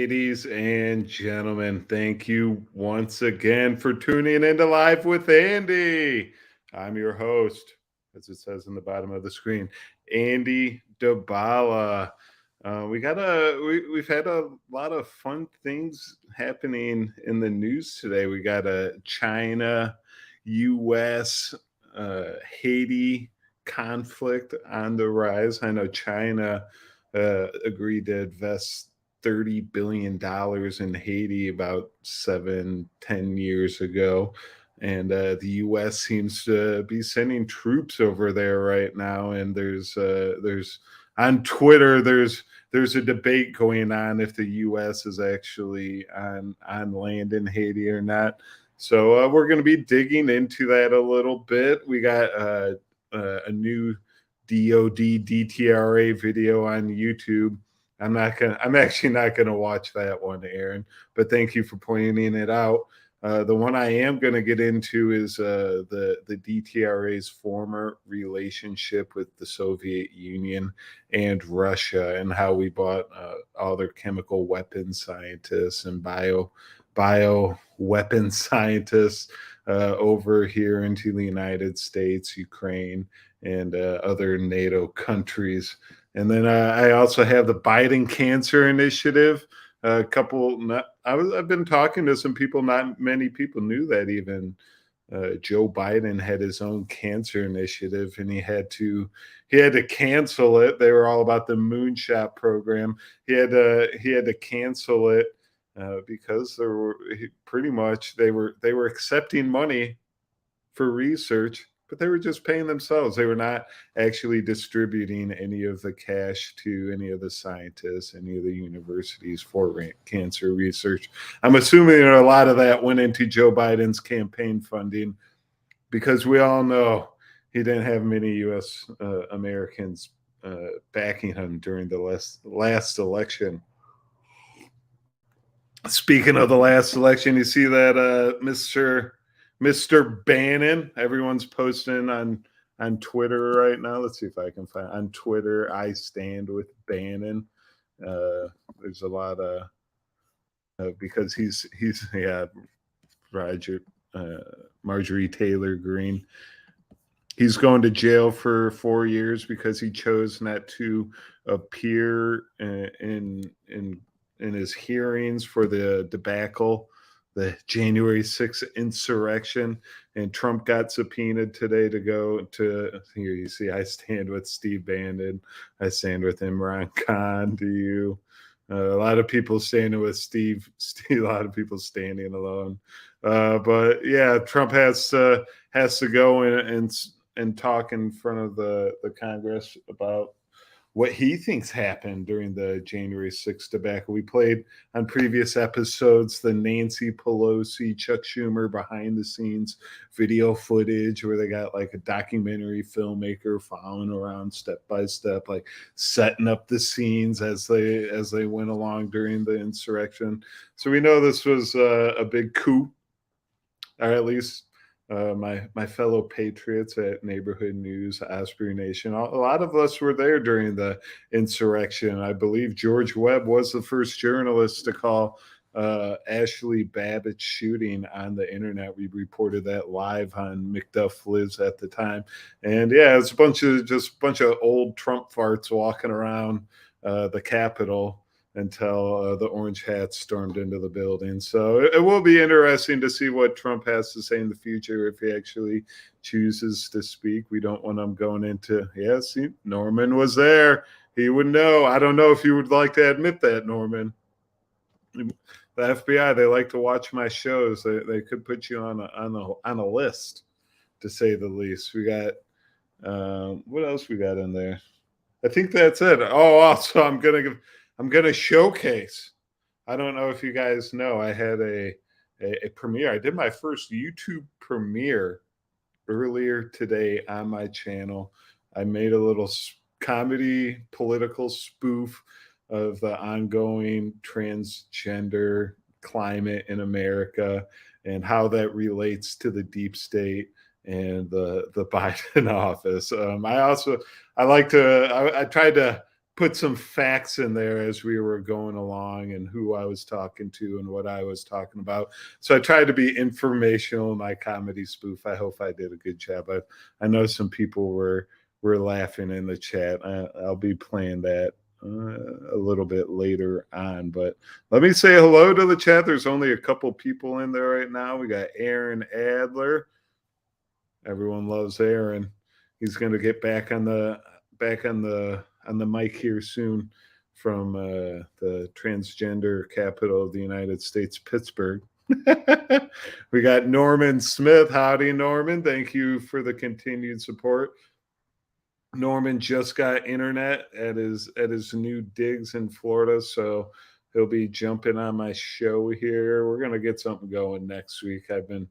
Ladies and gentlemen, thank you once again for tuning into Live with Andy. I'm your host, as it says in the bottom of the screen, Andy Dabala. We've had a lot of fun things happening in the news today. We got a China, US, Haiti conflict on the rise. I know China agreed to invest $30 billion in Haiti about 7-10 years ago. And the U.S. seems to be sending troops over there right now. And there's on Twitter there's a debate going on if the U.S. is actually on land in Haiti or not. So we're going to be digging into that a little bit. We got a new DOD DTRA video on YouTube. I'm actually not gonna watch that one, Aaron, but thank you for pointing it out. The one I am going to get into is the DTRA's former relationship with the Soviet Union and Russia, and how we bought all their chemical weapons scientists and bio weapon scientists over here into the United States, Ukraine, and other NATO countries. And then I also have the Biden Cancer Initiative. I've been talking to some people. Not many people knew that even Joe Biden had his own cancer initiative, and he had to cancel it. They were all about the moonshot program. He had to cancel it because they were accepting money for research, but they were just paying themselves. They were not actually distributing any of the cash to any of the scientists, any of the universities for cancer research. I'm assuming a lot of that went into Joe Biden's campaign funding, because we all know he didn't have many U.S. Americans backing him during the last election. Speaking of the last election, you see that Mr. Bannon, everyone's posting on Twitter right now. Let's see if I can find on Twitter. I stand with Bannon. There's a lot of because he's Marjorie Taylor Greene. He's going to jail for 4 years because he chose not to appear in his hearings for the debacle, the January 6th insurrection. And Trump got subpoenaed today to go to, here you see, I stand with Steve Bannon. I stand with Imran Khan. Do you? A lot of people standing with Steve, a lot of people standing alone. But yeah, Trump has to go and talk in front of the Congress about what he thinks happened during the January 6th debacle. We played on previous episodes the Nancy Pelosi, Chuck Schumer behind the scenes video footage where they got like a documentary filmmaker following around step by step, like setting up the scenes as they went along during the insurrection. So we know this was a big coup, or at least my fellow patriots at Neighborhood News, Osprey Nation, a lot of us were there during the insurrection. I believe George Webb was the first journalist to call Ashley Babbitt's shooting on the internet. We reported that live on McDuff Lives at the time. And yeah, it's a bunch of old Trump farts walking around the Capitol until the orange hats stormed into the building. So it will be interesting to see what Trump has to say in the future if he actually chooses to speak. We don't want him going into, see, Norman was there. He would know. I don't know if you would like to admit that, Norman. The FBI, they like to watch my shows. They could put you on a list, to say the least. We got, what else we got in there? I think that's it. Oh, also, I'm going to showcase. I don't know if you guys know, I had a premiere. I did my first YouTube premiere earlier today on my channel. I made a little comedy political spoof of the ongoing transgender climate in America and how that relates to the deep state and the Biden office. I tried to put some facts in there as we were going along and who I was talking to and what I was talking about. So I tried to be informational in my comedy spoof. I hope I did a good job. I know some people were laughing in the chat. I'll be playing that a little bit later on, but let me say hello to the chat. There's only a couple people in there right now. We got Aaron Adler. Everyone loves Aaron. He's going to get back on the mic here soon from the transgender capital of the United States, Pittsburgh. We got Norman Smith. Howdy, Norman. Thank you for the continued support. Norman just got internet at his new digs in Florida, so he'll be jumping on my show here. We're gonna get something going next week. I've been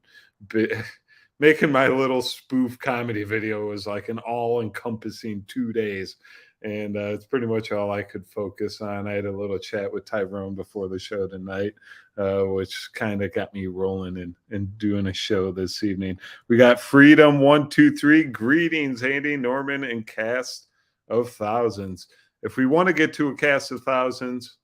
making my little spoof comedy video. It was like an all-encompassing 2 days, and it's pretty much all I could focus on. I had a little chat with Tyrone before the show tonight, which kind of got me rolling and doing a show this evening. We got Freedom123. Greetings, Andy, Norman, and cast of thousands. If we want to get to a cast of thousands,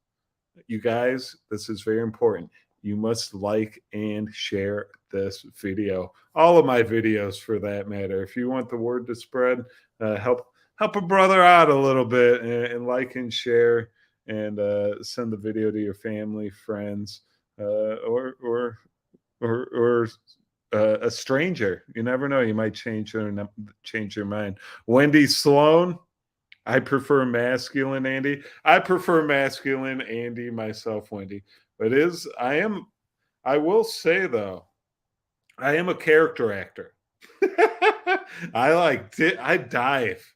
you guys, this is very important. You must like and share this video. All of my videos, for that matter. If you want the word to spread, help a brother out a little bit and like and share, and send the video to your family, friends, or a stranger. You never know. You might change their mind. Wendy Sloan. I prefer masculine, Andy. I prefer masculine, Andy, myself, Wendy. But I will say, though, I am a character actor. I dive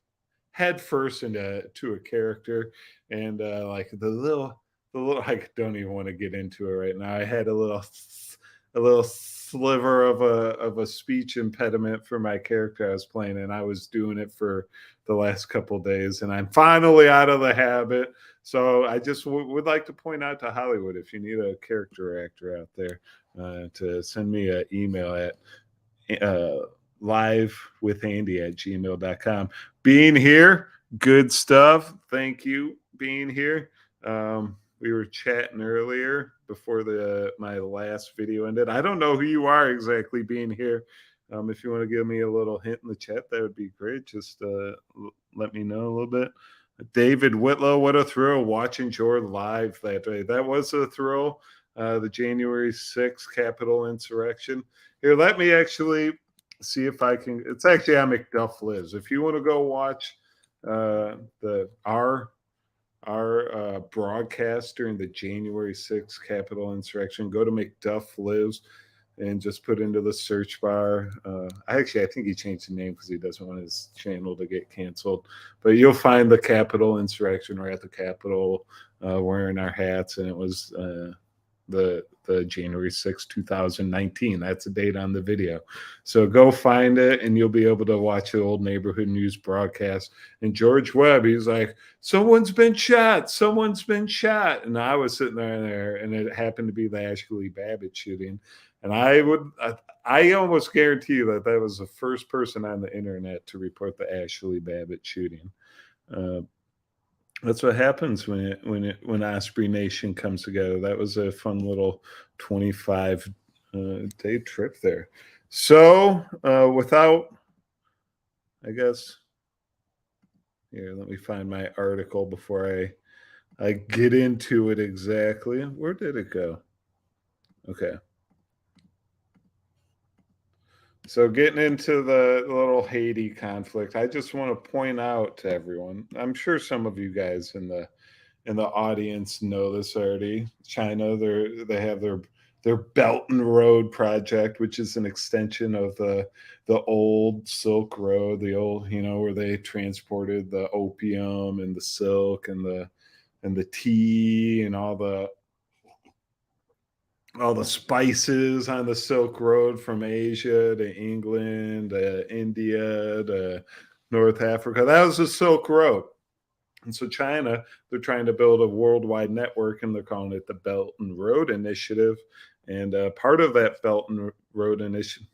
head first into a character, and like the little I don't even want to get into it right now. I had a little sliver of a speech impediment for my character I was playing, and I was doing it for the last couple days, and I'm finally out of the habit. So I just would like to point out to Hollywood, if you need a character actor out there, to send me an email at LIVEwithAndy@gmail.com. Being here, good stuff. Thank you, being here. We were chatting earlier before my last video ended. I don't know who you are exactly, being here. If you want to give me a little hint in the chat, that would be great. Just let me know a little bit. David Whitlow, what a thrill watching your live that day. That was a thrill. The January 6th Capitol insurrection. Here, let me actually see if I can. It's actually on McDuff Lives. If you want to go watch our broadcast during the January 6th Capitol insurrection, go to McDuff Lives and just put into the search bar. I think he changed the name because he doesn't want his channel to get canceled. But you'll find the Capitol insurrection. We're at the Capitol wearing our hats, and it was the January 6, 2019. That's the date on the video. So go find it, and you'll be able to watch the old neighborhood news broadcast. And George Webb, he's like, someone's been shot. Someone's been shot. And I was sitting there, and it happened to be the Ashley Babbitt shooting. And I almost guarantee you that was the first person on the internet to report the Ashley Babbitt shooting. That's what happens when Osprey Nation comes together. That was a fun little 25-day trip there. So without, I guess, here, let me find my article before I get into it exactly. Where did it go? Okay. So getting into the little Haiti conflict, I just want to point out to everyone, I'm sure some of you guys in the audience know this already. China, they have their Belt and Road project, which is an extension of the old Silk Road, the old, where they transported the opium and the silk and the tea and all the spices on the Silk Road from Asia to England, to India, to North Africa. That was the Silk Road. And so China, they're trying to build a worldwide network, and they're calling it the Belt and Road Initiative. And part of that Belt and Road Initiative,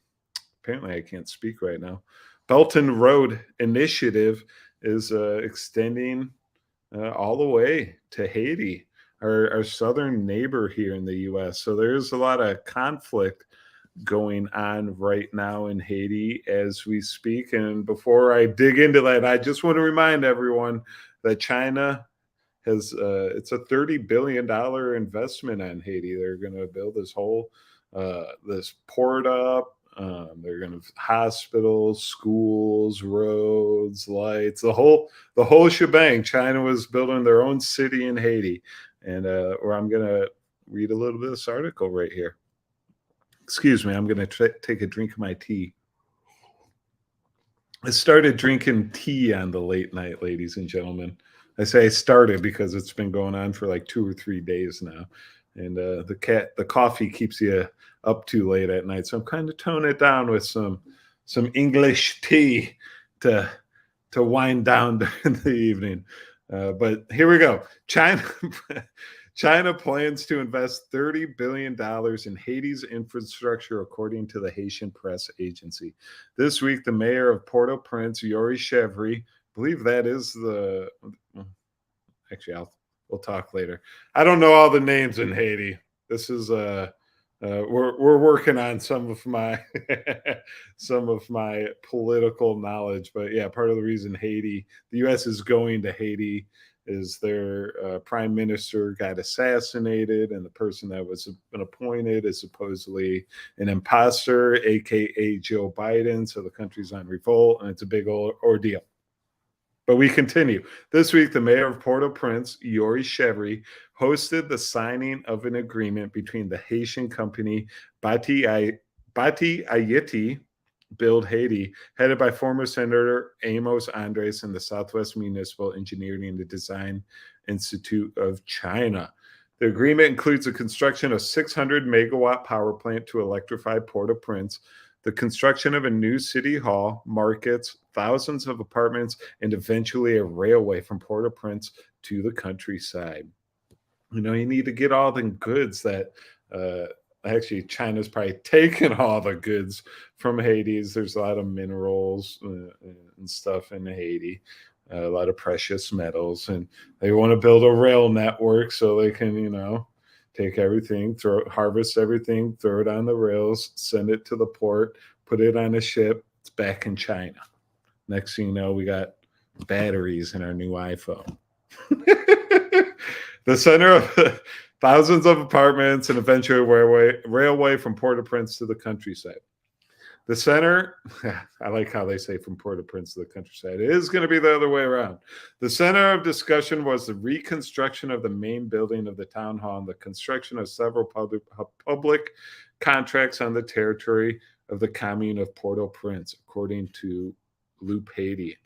apparently I can't speak right now, Belt and Road Initiative is extending all the way to Haiti, our southern neighbor here in the U.S. So there's a lot of conflict going on right now in Haiti as we speak. And before I dig into that, I just want to remind everyone that China has it's a $30 billion investment on Haiti. They're going to build this whole this port up. They're going to hospitals, schools, roads, lights, the whole shebang. China was building their own city in Haiti, and or I'm going to read a little bit of this article right here. Excuse me, I'm going to take a drink of my tea. I started drinking tea on the late night, ladies and gentlemen. I say I started because it's been going on for like 2 or 3 days now, and the coffee keeps you up too late at night. So I'm kind of toning it down with some English tea to wind down during the evening. But here we go. China plans to invest $30 billion in Haiti's infrastructure, according to the Haitian press agency. This week, the mayor of Port-au-Prince, Yuri Chevry, believe that is the. Actually, we'll talk later. I don't know all the names in Haiti. This is we're working on some of my some of my political knowledge, but yeah, part of the reason the U.S. is going to Haiti is their prime minister got assassinated, and the person that was been appointed is supposedly an imposter, aka Joe Biden. So the country's on revolt, and it's a big ordeal. But we continue. This week, the mayor of Port-au-Prince, Yuri Chevry, hosted the signing of an agreement between the Haitian company Bati Ayiti Build Haiti, headed by former Senator Amos Andres, and the Southwest Municipal Engineering and Design Institute of China. The agreement includes the construction of 600 megawatt power plant to electrify Port-au-Prince, the construction of a new city hall, markets, thousands of apartments, and eventually a railway from Port-au-Prince to the countryside. You know, you need to get all the goods that actually China's probably taken all the goods from Haiti. There's a lot of minerals and stuff in Haiti, a lot of precious metals, and they want to build a rail network so they can, you know, take everything, harvest everything, throw it on the rails, send it to the port, put it on a ship. It's back in China. Next thing you know, we got batteries in our new iPhone. The center of thousands of apartments and eventually railway from Port-au-Prince to the countryside. The center, I like how they say from Port-au-Prince to the countryside. It is going to be the other way around. The center of discussion was the reconstruction of the main building of the town hall and the construction of several public contracts on the territory of the commune of Port-au-Prince, according to Loop Haiti.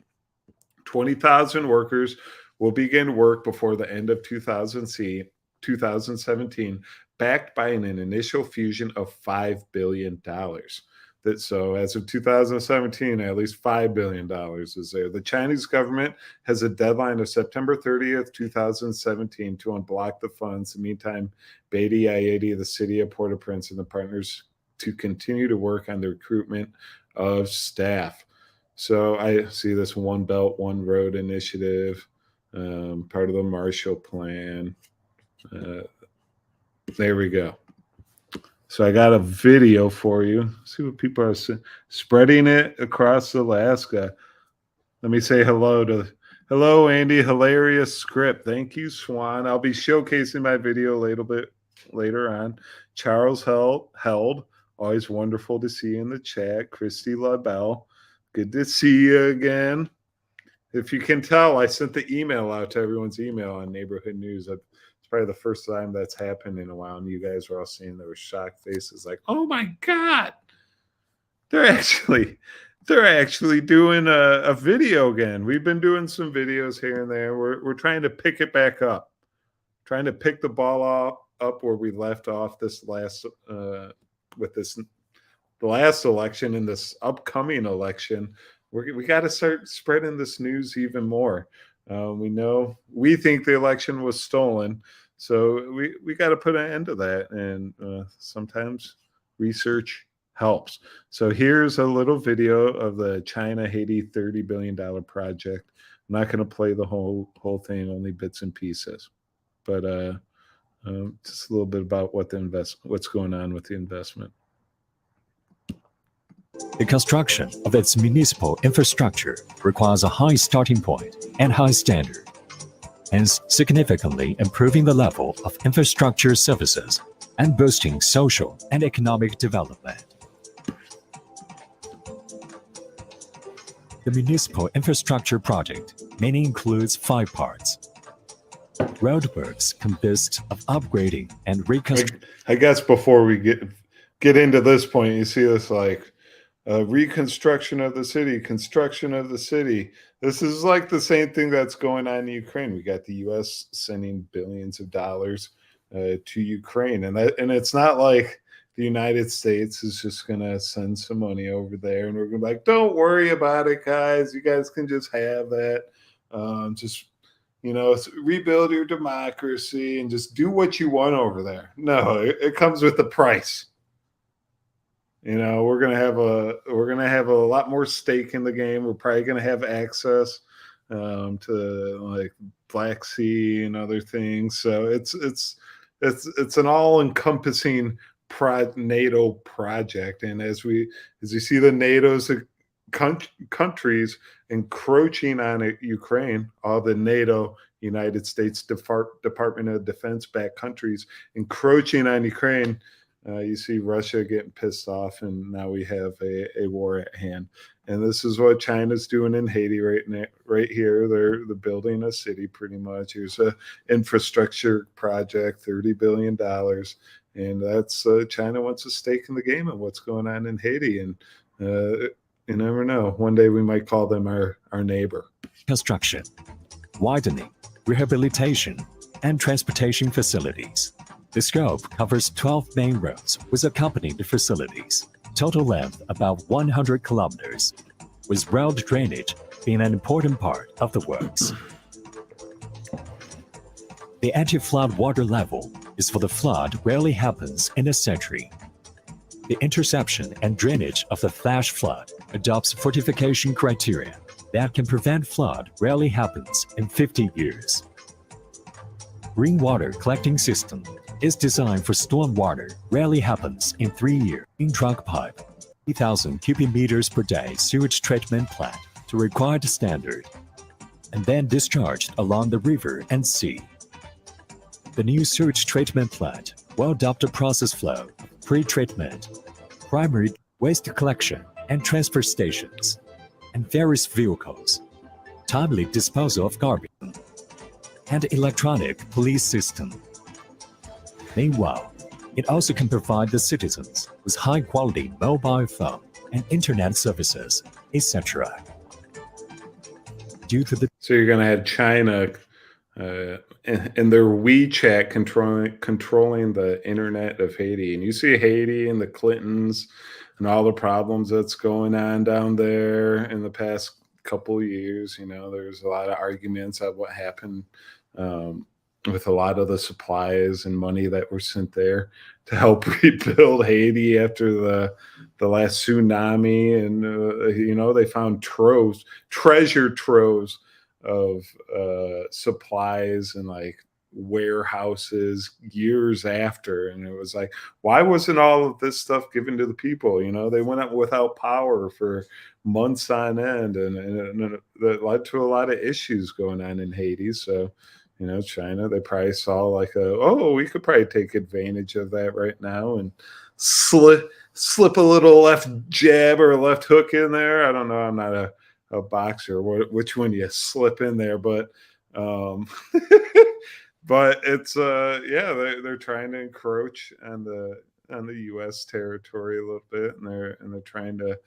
20,000 workers will begin work before the end of 2017, backed by an initial fusion of $5 billion. So as of 2017, at least $5 billion is there. The Chinese government has a deadline of September 30th, 2017 to unblock the funds. In the meantime, Bati Ayiti, the city of Port-au-Prince, and the partners to continue to work on the recruitment of staff. So I see this One Belt, One Road initiative, part of the Marshall Plan. There we go. So I got a video for you. See what people are spreading it across Alaska. Let me say hello, Andy. Hilarious script. Thank you, Swan. I'll be showcasing my video a little bit later on. Charles Held. Always wonderful to see you in the chat. Christy LaBelle. Good to see you again. If you can tell, I sent the email out to everyone's email on Neighborhood News. It's probably the first time that's happened in a while, and you guys were all seeing there were shocked faces like, oh my God, they're actually doing a video again. We've been doing some videos here and there. We're trying to pick it back up, trying to pick the ball up where we left off this last with the last election and this upcoming election. We got to start spreading this news even more. We think the election was stolen, so we got to put an end to that. And sometimes research helps. So here's a little video of the China-Haiti $30 billion project I'm not going to play the whole thing, only bits and pieces. But just a little bit about what's going on with the investment. The construction of its municipal infrastructure requires a high starting point and high standard, hence significantly improving the level of infrastructure services and boosting social and economic development. The municipal infrastructure project mainly includes 5 parts. Roadworks consist of upgrading and reconstruction. I guess before we get into this point, you see this like reconstruction of the city, construction of the city. This is like the same thing that's going on in Ukraine. We got the U.S. sending billions of dollars to Ukraine, and it's not like the United States is just going to send some money over there, and we're going to be like, don't worry about it, guys. You guys can just have that. Just, rebuild your democracy and just do what you want over there. No, it comes with a price. We're gonna have a lot more stake in the game. We're probably gonna have access to like Black Sea and other things. So it's an all-encompassing NATO project. And as you see the NATO's countries encroaching on Ukraine, all the NATO, United States Department of Defense-backed countries encroaching on Ukraine, you see Russia getting pissed off, and now we have a war at hand. And this is what China's doing in Haiti right here. They're building a city pretty much. Here's a infrastructure project, $30 billion. And that's China wants a stake in the game of what's going on in Haiti. And you never know. One day we might call them our neighbor. Construction, widening, rehabilitation, and transportation facilities. The scope covers 12 main roads with accompanying facilities, total length about 100 kilometers, with road drainage being an important part of the works. The anti-flood water level is for the flood rarely happens in a century. The interception and drainage of the flash flood adopts fortification criteria that can prevent flood rarely happens in 50 years. Rainwater collecting system is designed for storm water rarely happens in 3 years. In trunk pipe, 3,000 cubic meters per day sewage treatment plant to required standard, and then discharged along the river and sea. The new sewage treatment plant will adopt a process flow, pre-treatment, primary waste collection and transfer stations, and various vehicles, timely disposal of garbage, and electronic police system. Meanwhile, it also can provide the citizens with high-quality mobile phone and internet services, etc. So you're going to have China and their WeChat controlling the internet of Haiti. And you see Haiti and the Clintons and all the problems that's going on down there in the past couple of years. There's a lot of arguments of what happened with a lot of the supplies and money that were sent there to help rebuild Haiti after the last tsunami. And, they found treasure troves of supplies and like warehouses years after. And it was like, why wasn't all of this stuff given to the people? They went out without power for months on end, and that led to a lot of issues going on in Haiti. So, China, they probably saw like we could probably take advantage of that right now and slip a little left jab or left hook in there. I don't know. I'm not a boxer, which one you slip in there, but but it's they're trying to encroach on the U.S. territory a little bit, and they're trying to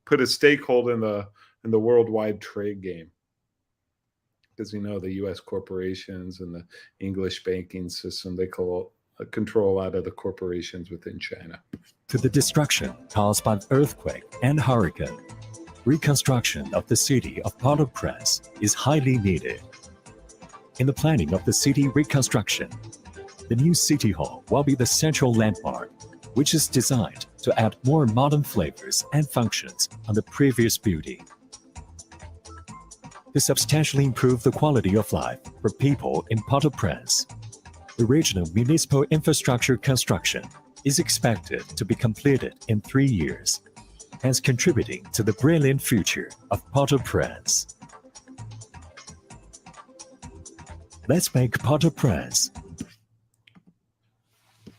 put a stakehold in the worldwide trade game. Because the U.S. corporations and the English banking system, they control a lot of the corporations within China. To the destruction caused by earthquake and hurricane, reconstruction of the city of Port-au-Prince is highly needed. In the planning of the city reconstruction, the new city hall will be the central landmark, which is designed to add more modern flavors and functions on the previous building. to substantially improve the quality of life for people in Port-au-Prince. The regional municipal infrastructure construction is expected to be completed in 3 years, hence contributing to the brilliant future of Port-au-Prince. Let's make Port-au-Prince.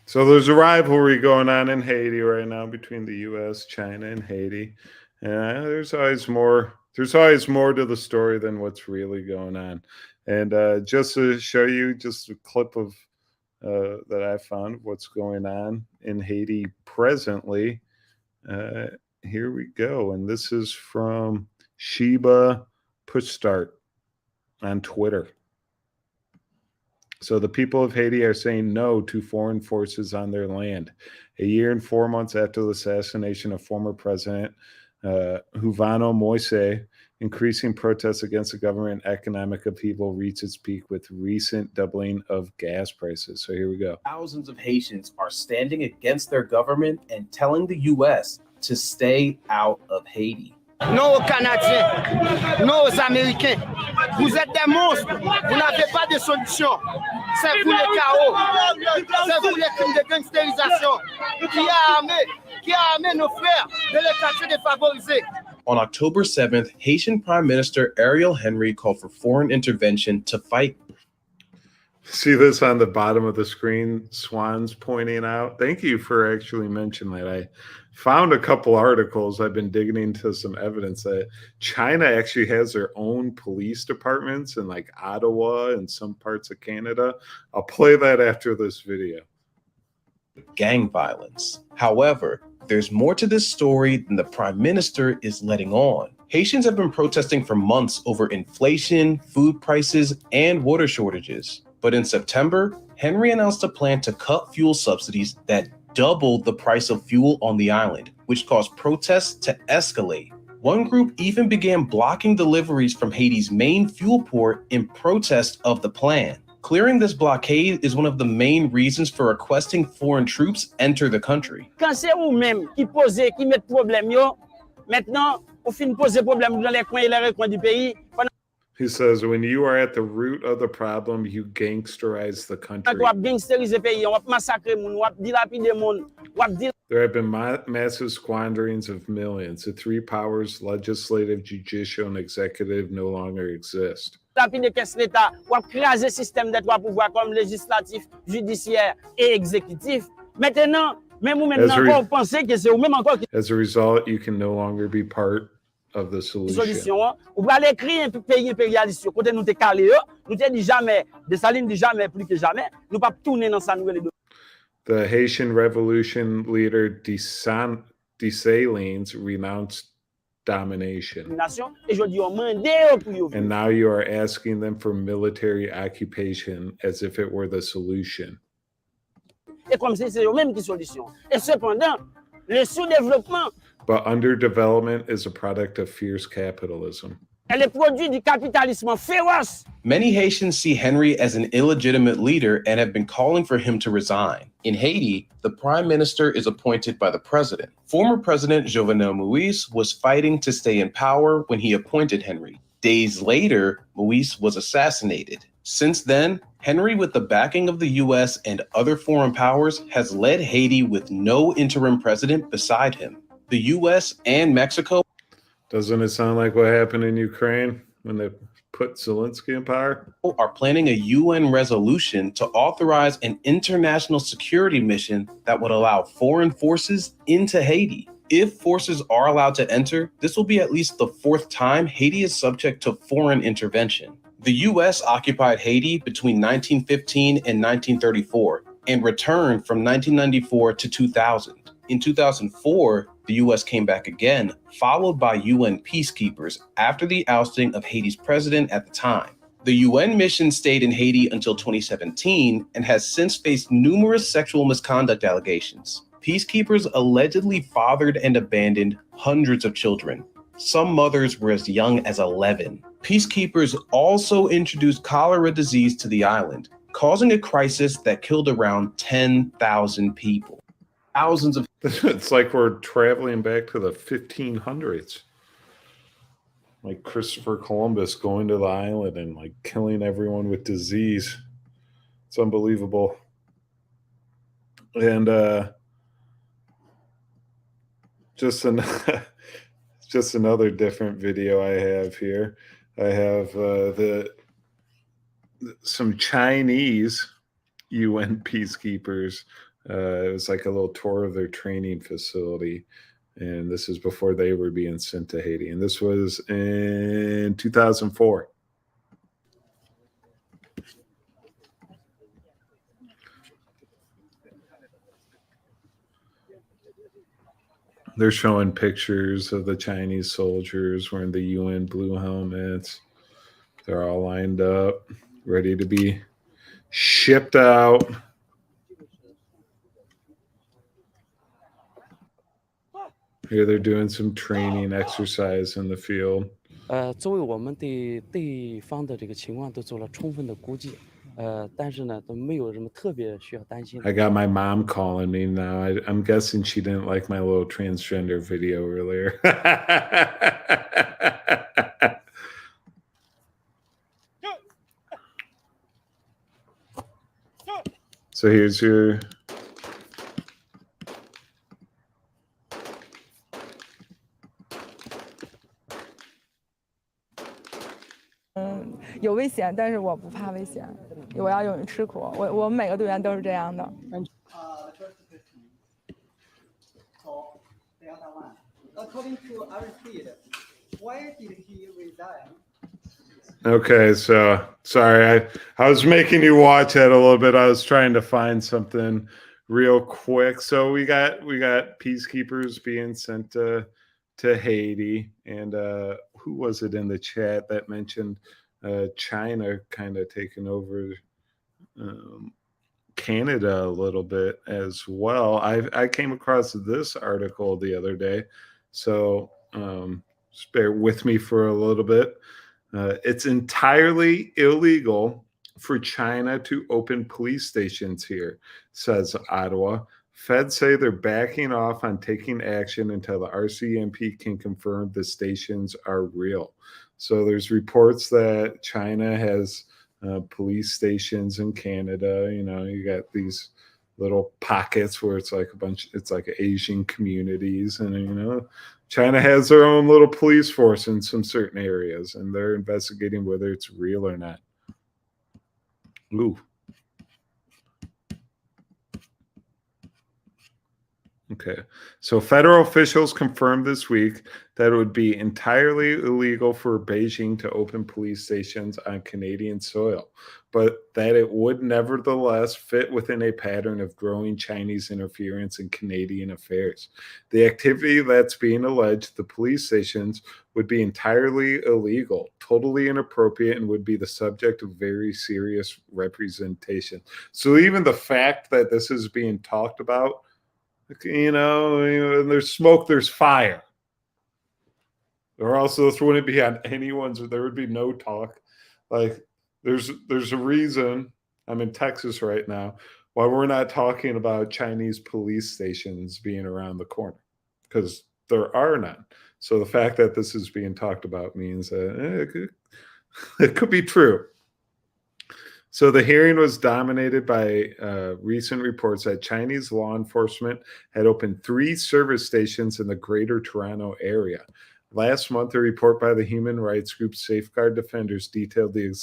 So there's a rivalry going on in Haiti right now between the U.S., China, and Haiti. And there's always more to the story than what's really going on. And just to show you just a clip of that I found of what's going on in Haiti presently. Here we go. And this is from Sheba Pushstart on Twitter. So the people of Haiti are saying no to foreign forces on their land. A year and 4 months after the assassination of former President Jovenel Moise, increasing protests against the government and economic upheaval reached its peak with recent doubling of gas prices. So here we go. Thousands of Haitians are standing against their government and telling the U.S. to stay out of Haiti. Non aux Canadiens, non aux Américains. Vous êtes des monstres, vous n'avez pas de solution. C'est vous le chaos, c'est vous les crimes de gangstérisation qui a armé nos frères de les quartiers défavorisés. On October 7th, Haitian Prime Minister Ariel Henry called for foreign intervention to fight. See this on the bottom of the screen, Swan's pointing out. Thank you for actually mentioning that. I found a couple articles. I've been digging into some evidence that China actually has their own police departments in like Ottawa and some parts of Canada. I'll play that after this video. Gang violence. However, there's more to this story than the Prime Minister is letting on. Haitians have been protesting for months over inflation, food prices, and water shortages. But in September, Henry announced a plan to cut fuel subsidies that doubled the price of fuel on the island, which caused protests to escalate. One group even began blocking deliveries from Haiti's main fuel port in protest of the plan. Clearing this blockade is one of the main reasons for requesting foreign troops enter the country. Quand c'est vous-même qui posez, qui mettez problème yo, maintenant, on finit poser problème dans les coins et les recoins du pays. He says, when you are at the root of the problem, you gangsterize the country. There have been massive squanderings of millions. The three powers, legislative, judicial, and executive, no longer exist. As a result, you can no longer be part of the solution. The Haitian Revolution leader Dessalines renounced domination. And now you are asking them for military occupation as if it were the solution. But underdevelopment is a product of fierce capitalism. Many Haitians see Henry as an illegitimate leader and have been calling for him to resign. In Haiti, the prime minister is appointed by the president. Former President Jovenel Moïse was fighting to stay in power when he appointed Henry. Days later, Moïse was assassinated. Since then, Henry, with the backing of the US and other foreign powers, has led Haiti with no interim president beside him. The US and Mexico. Doesn't it sound like what happened in Ukraine when they put Zelensky in power? Are planning a UN resolution to authorize an international security mission that would allow foreign forces into Haiti. If forces are allowed to enter, this will be at least the fourth time Haiti is subject to foreign intervention. The US occupied Haiti between 1915 and 1934 and returned from 1994 to 2000. In 2004, the US came back again, followed by UN peacekeepers after the ousting of Haiti's president at the time. The UN mission stayed in Haiti until 2017 and has since faced numerous sexual misconduct allegations. Peacekeepers allegedly fathered and abandoned hundreds of children. Some mothers were as young as 11. Peacekeepers also introduced cholera disease to the island, causing a crisis that killed around 10,000 people. Thousands of It's like we're traveling back to the 1500s. like Christopher Columbus going to the island and like killing everyone with disease. It's unbelievable. And just another different video I have here. I have some Chinese UN peacekeepers. It was like a little tour of their training facility. And this is before they were being sent to Haiti. And this was in 2004. They're showing pictures of the Chinese soldiers wearing the UN blue helmets. They're all lined up, ready to be shipped out. Here they're doing some training exercise in the field. 作为我们对对方的这个情况都做了充分的估计，但是呢，都没有什么特别需要担心的。 I got my mom calling me now. I'm guessing she didn't like my little transgender video earlier. So here's your...嗯，有危险，但是我不怕危险，我要勇于吃苦。我们每个队员都是这样的。According to Aristide, why did he resign? Okay, so sorry, I was making you watch that a little bit. I was trying to find something real quick. So we got peacekeepers being sent to Haiti, and who was it in the chat that mentioned China kind of taking over Canada a little bit as well? I came across this article the other day, so just bear with me for a little bit. It's entirely illegal for China to open police stations here, says Ottawa. Feds say they're backing off on taking action until the RCMP can confirm the stations are real. So there's reports that China has police stations in Canada. You know, you got these little pockets where it's like it's like Asian communities, and you know, China has their own little police force in some certain areas, and they're investigating whether it's real or not. Ooh. Okay, so federal officials confirmed this week that it would be entirely illegal for Beijing to open police stations on Canadian soil, but that it would nevertheless fit within a pattern of growing Chinese interference in Canadian affairs. The activity that's being alleged, the police stations, would be entirely illegal, totally inappropriate, and would be the subject of very serious representation. So even the fact that this is being talked about, you know, there's smoke, there's fire. Or also, this wouldn't be on anyone's, there would be no talk. Like, there's a reason, I'm in Texas right now, why we're not talking about Chinese police stations being around the corner, because there are none. So the fact that this is being talked about means that it could be true. So the hearing was dominated by recent reports that Chinese law enforcement had opened 3 service stations in the Greater Toronto area. Last month, a report by the human rights group Safeguard Defenders detailed the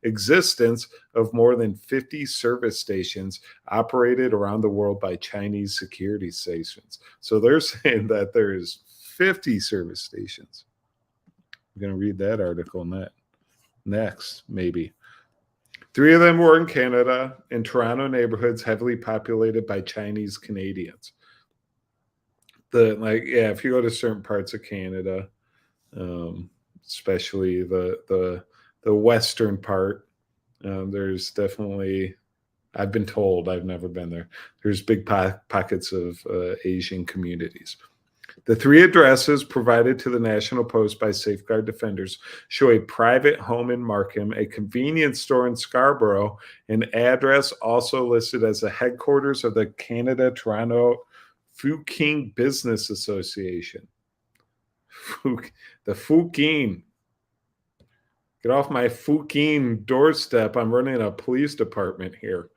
existence of more than 50 service stations operated around the world by Chinese security stations. So they're saying that there is 50 service stations. I'm going to read that article next, maybe. 3 of them were in Canada, in Toronto neighborhoods heavily populated by Chinese Canadians. If you go to certain parts of Canada, especially the western part, there's definitely, I've been told, I've never been there, there's big pockets of Asian communities. The 3 addresses provided to the National Post by Safeguard Defenders show a private home in Markham, a convenience store in Scarborough, an address also listed as the headquarters of the Canada Toronto Fu King Business Association. The Fukin. Get off my Fukin doorstep. I'm running a police department here.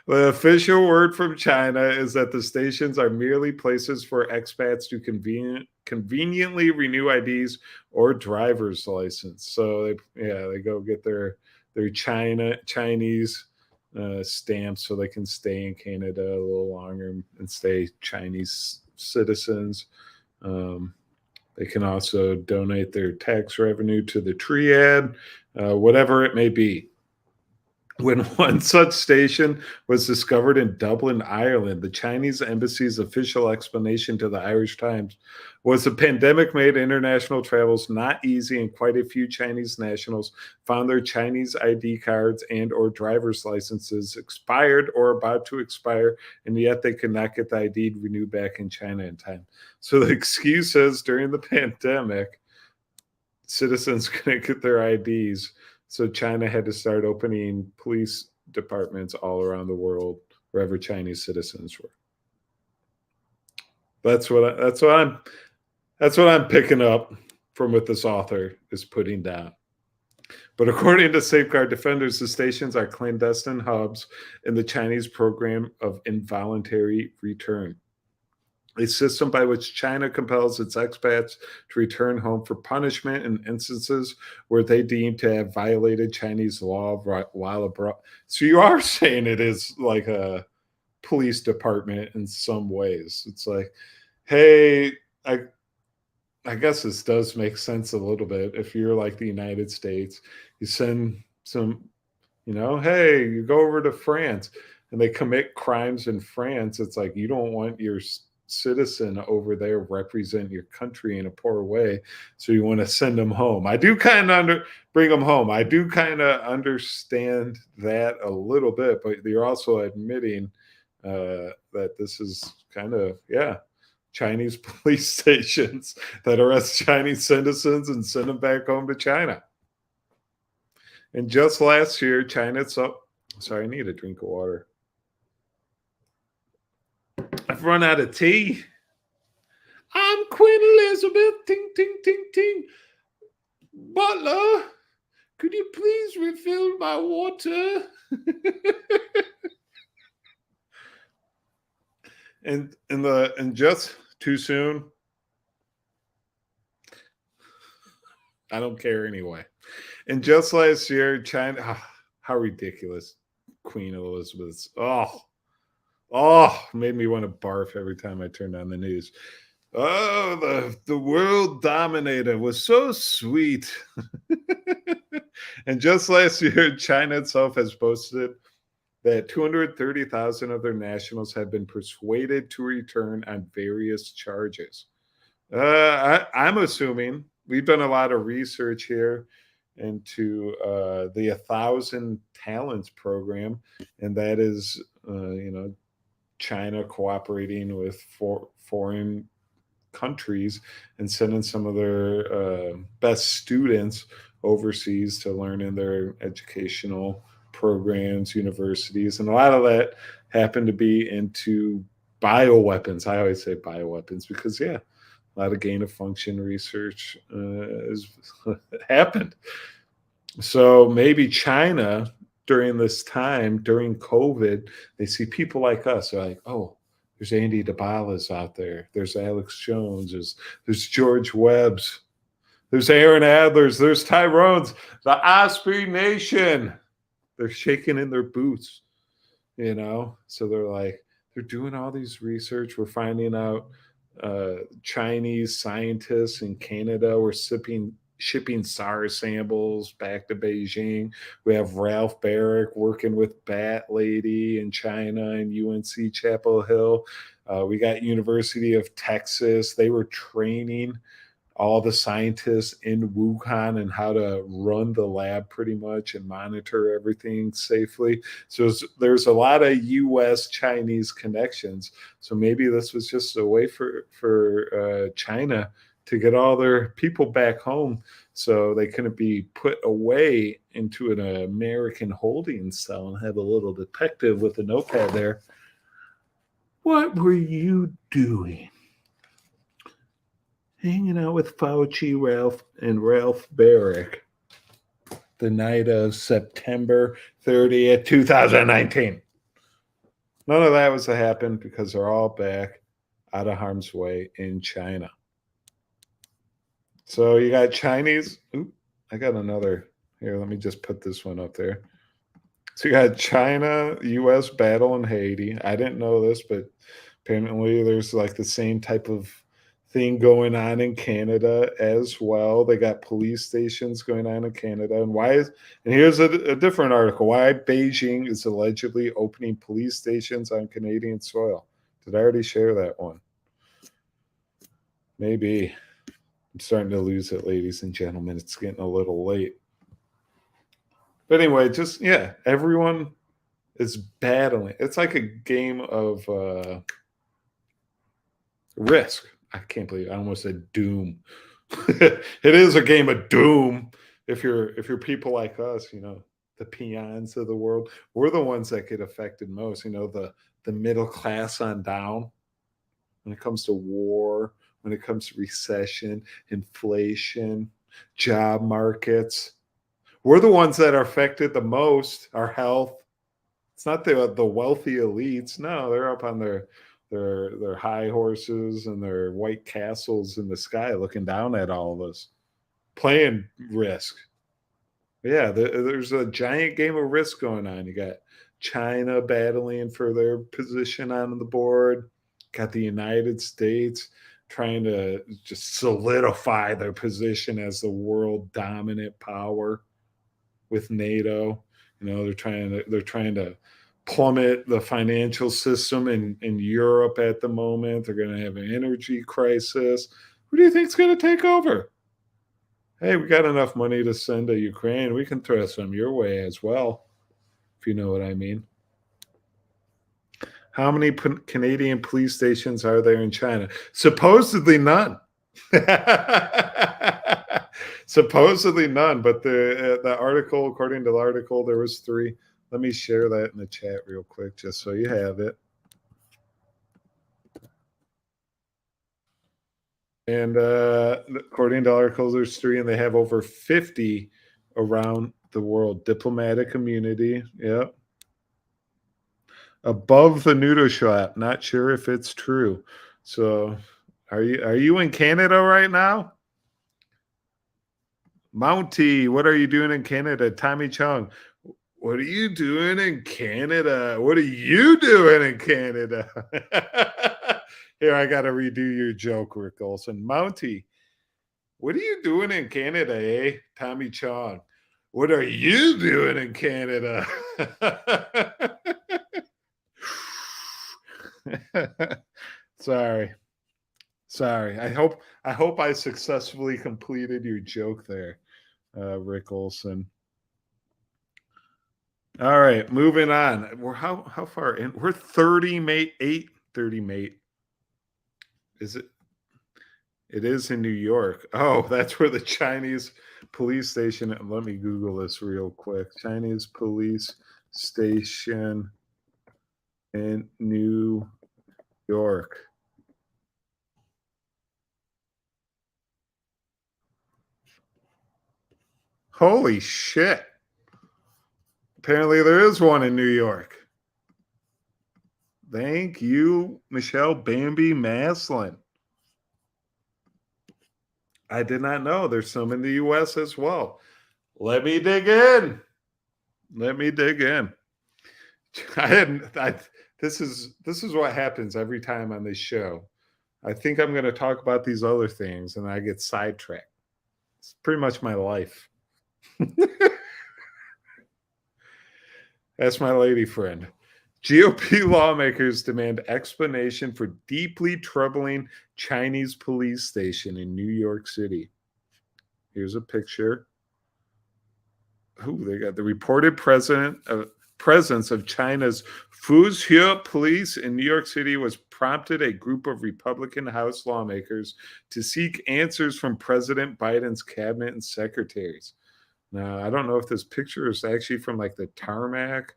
The official word from China is that the stations are merely places for expats to conveniently renew IDs or driver's license. So they go get their Chinese stamps so they can stay in Canada a little longer and stay Chinese citizens. They can also donate their tax revenue to the triad, whatever it may be. When one such station was discovered in Dublin, Ireland, the Chinese embassy's official explanation to the Irish Times was the pandemic made international travels not easy, and quite a few Chinese nationals found their Chinese ID cards and or driver's licenses expired or about to expire, and yet they could not get the ID renewed back in China in time. So the excuse is during the pandemic, citizens couldn't get their IDs. So China had to start opening police departments all around the world wherever Chinese citizens were. That's what I'm picking up from what this author is putting down. But according to Safeguard Defenders, the stations are clandestine hubs in the Chinese program of involuntary return, a system by which China compels its expats to return home for punishment in instances where they deem to have violated Chinese law while abroad. So you are saying it is like a police department in some ways. It's like, hey, I guess this does make sense a little bit. If you're like the United States, you send some, hey, you go over to France and they commit crimes in France. It's like you don't want your citizen over there represent your country in a poor way, so you want to send them home. I do kind of bring them home. I do kind of understand that a little bit, but you're also admitting that this is kind of Chinese police stations that arrest Chinese citizens and send them back home to China. And just last year, China sorry, I need a drink of water. I've run out of tea. I'm Queen Elizabeth. Ting, ting, ting, ting. Butler, could you please refill my water? and just too soon. I don't care anyway. And just last year, China. How ridiculous, Queen Elizabeth's. Made me want to barf every time I turned on the news. Oh, the world dominator was so sweet. And just last year, China itself has boasted that 230,000 of their nationals have been persuaded to return on various charges. I'm assuming we've done a lot of research here into the 1,000 Talents program, and that is, China cooperating with foreign countries and sending some of their best students overseas to learn in their educational programs, universities, and a lot of that happened to be into bioweapons. I always say bioweapons because, a lot of gain of function research has happened. So maybe China during this time, during COVID, they see people like us. They're like, oh, there's Andy DeBalas out there. There's Alex Jones. There's George Webbs. There's Aaron Adlers. There's Tyrone's. The Osprey Nation. They're shaking in their boots, So they're like, they're doing all these research. We're finding out Chinese scientists in Canada were shipping SARS samples back to Beijing. We have Ralph Barrick working with Bat Lady in China and UNC Chapel Hill. We got University of Texas. They were training all the scientists in Wuhan and how to run the lab pretty much and monitor everything safely. So there's a lot of US-Chinese connections. So maybe this was just a way for China to get all their people back home so they couldn't be put away into an American holding cell and have a little detective with a notepad there. What were you doing? Hanging out with Fauci, Ralph, and Ralph Barrick the night of September 30th, 2019. None of that was to happen because they're all back out of harm's way in China. So you got Chinese. Oop, I got another. Here, let me just put this one up there. So you got China, US battle in Haiti. I didn't know this, but apparently there's like the same type of thing going on in Canada as well. They got police stations going on in Canada. And here's a different article. Why Beijing is allegedly opening police stations on Canadian soil. Did I already share that one? Maybe. I'm starting to lose it, ladies and gentlemen. It's getting a little late. But anyway, just, yeah, everyone is battling. It's like a game of Risk. I can't believe I almost said Doom. It is a game of Doom. If you're people like us, you know, the peons of the world, we're the ones that get affected most. You know, the middle class on down. When it comes to war, when it comes to recession, inflation, job markets, we're the ones that are affected the most. Our health. It's not the wealthy elites. No, they're up on their high horses and their white castles in the sky looking down at all of us, playing Risk. Yeah, there's a giant game of Risk going on. You got China battling for their position on the board. Got the United States trying to just solidify their position as the world dominant power with NATO. You know, they're trying to plummet the financial system in Europe at the moment. They're going to have an energy crisis. Who do you think is going to take over? Hey, we got enough money to send to Ukraine. We can throw some your way as well, if you know what I mean. How many Canadian police stations are there in China? Supposedly none. Supposedly none, but the article, according to the article, there was 3. Let me share that in the chat real quick, just so you have it. And according to articles, there's 3, and they have over 50 around the world. Diplomatic immunity, yep. Above the noodle shop. Not sure if it's true. So, are you in Canada right now? Mountie, what are you doing in Canada? Tommy Chung, what are you doing in Canada? What are you doing in Canada? Here, I got to redo your joke, Rick Olson. Mountie, what are you doing in Canada, eh? Tommy Chung, what are you doing in Canada? Sorry. I hope I successfully completed your joke there, Rick Olson. All right, moving on. We're how far in? We're 30 mate. Is it? It is in New York. Oh, that's where the Chinese police station. Let me Google this real quick. Chinese police station in New York. Holy shit. Apparently there is one in New York. Thank you, Michelle Bambi Maslin. I did not know there's some in the US as well. Let me dig in. This is what happens every time on this show. I think I'm going to talk about these other things and I get sidetracked. It's pretty much my life. That's my lady friend. GOP lawmakers demand explanation for deeply troubling Chinese police station in New York City. Here's a picture. They got the reported presence of China's Fuzhou police in New York City was prompted a group of Republican House lawmakers to seek answers from President Biden's cabinet and secretaries. Now, I don't know if this picture is actually from like the tarmac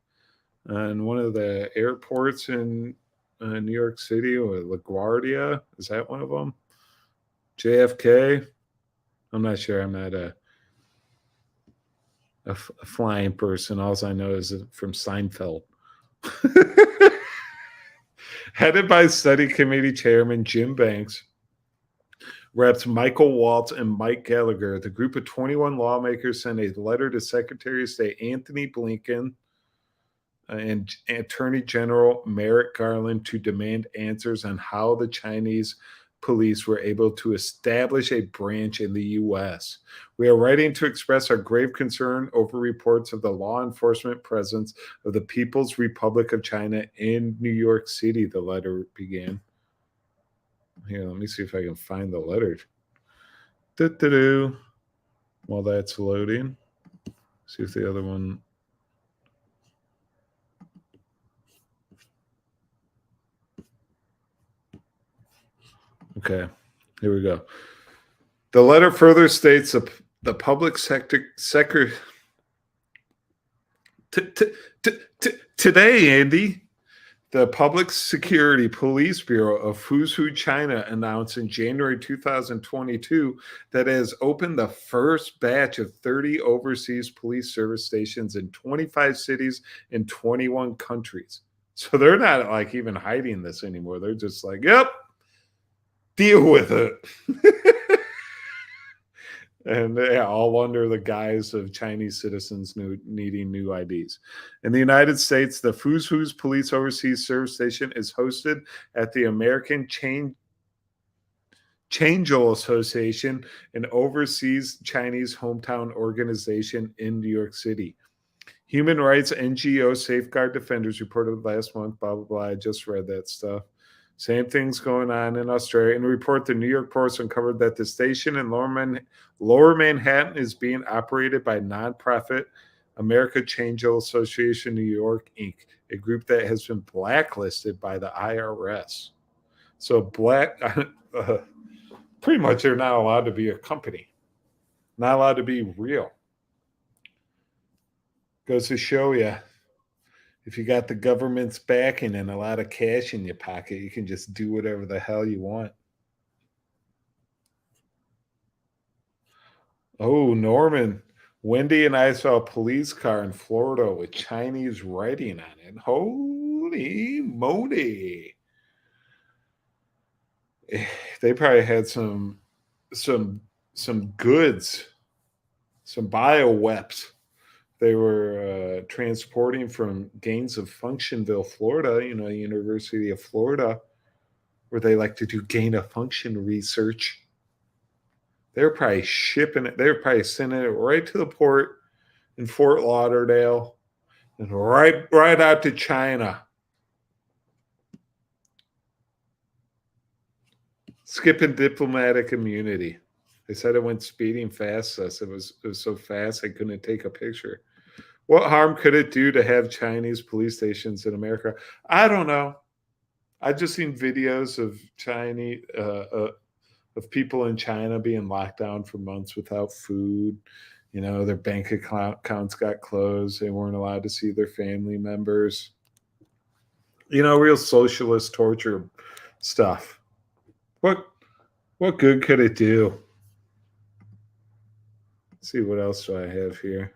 on one of the airports in New York City or LaGuardia. Is that one of them? JFK. I'm not sure. I'm not a flying person. All I know is from Seinfeld. Headed by study committee chairman Jim Banks, Reps Michael Waltz and Mike Gallagher, the group of 21 lawmakers sent a letter to Secretary of State Anthony Blinken and Attorney General Merrick Garland to demand answers on how the Chinese police were able to establish a branch in the U.S. We are writing to express our grave concern over reports of the law enforcement presence of the People's Republic of China in New York City, the letter began. Here, let me see if I can find the letter. While that's loading, see if the other one. Okay, here we go. The letter further states the public sector today, Andy, the Public Security Police Bureau of Fuzhou, China, announced in January 2022 that it has opened the first batch of 30 overseas police service stations in 25 cities in 21 countries. So they're not like even hiding this anymore. They're just like, yep, deal with it. And yeah, all under the guise of Chinese citizens needing new IDs. In the United States, the Fuzhou's Police Overseas Service Station is hosted at the American Changeol Association, an overseas Chinese hometown organization in New York City. Human rights NGO Safeguard Defenders reported last month, blah, blah, blah. I just read that stuff. Same things going on in Australia. In a report, the New York Post uncovered that the station in Lower Manhattan is being operated by nonprofit America Changeol Association New York, Inc., a group that has been blacklisted by the IRS. So pretty much they're not allowed to be a company, not allowed to be real. Goes to show you, if you got the government's backing and a lot of cash in your pocket, you can just do whatever the hell you want. Oh, Norman, Wendy and I saw a police car in Florida with Chinese writing on it. Holy moly. They probably had some goods, some bioweapons they were transporting from Gaines of Functionville, Florida, University of Florida, where they like to do gain of function research. They're probably shipping it. They're probably sending it right to the port in Fort Lauderdale and right out to China. Skipping diplomatic immunity. They said it went speeding past us. It was so fast I couldn't take a picture. What harm could it do to have Chinese police stations in America? I don't know. I just seen videos of Chinese of people in China being locked down for months without food. Their bank accounts got closed. They weren't allowed to see their family members. Real socialist torture stuff. What good could it do? Let's see, what else do I have here?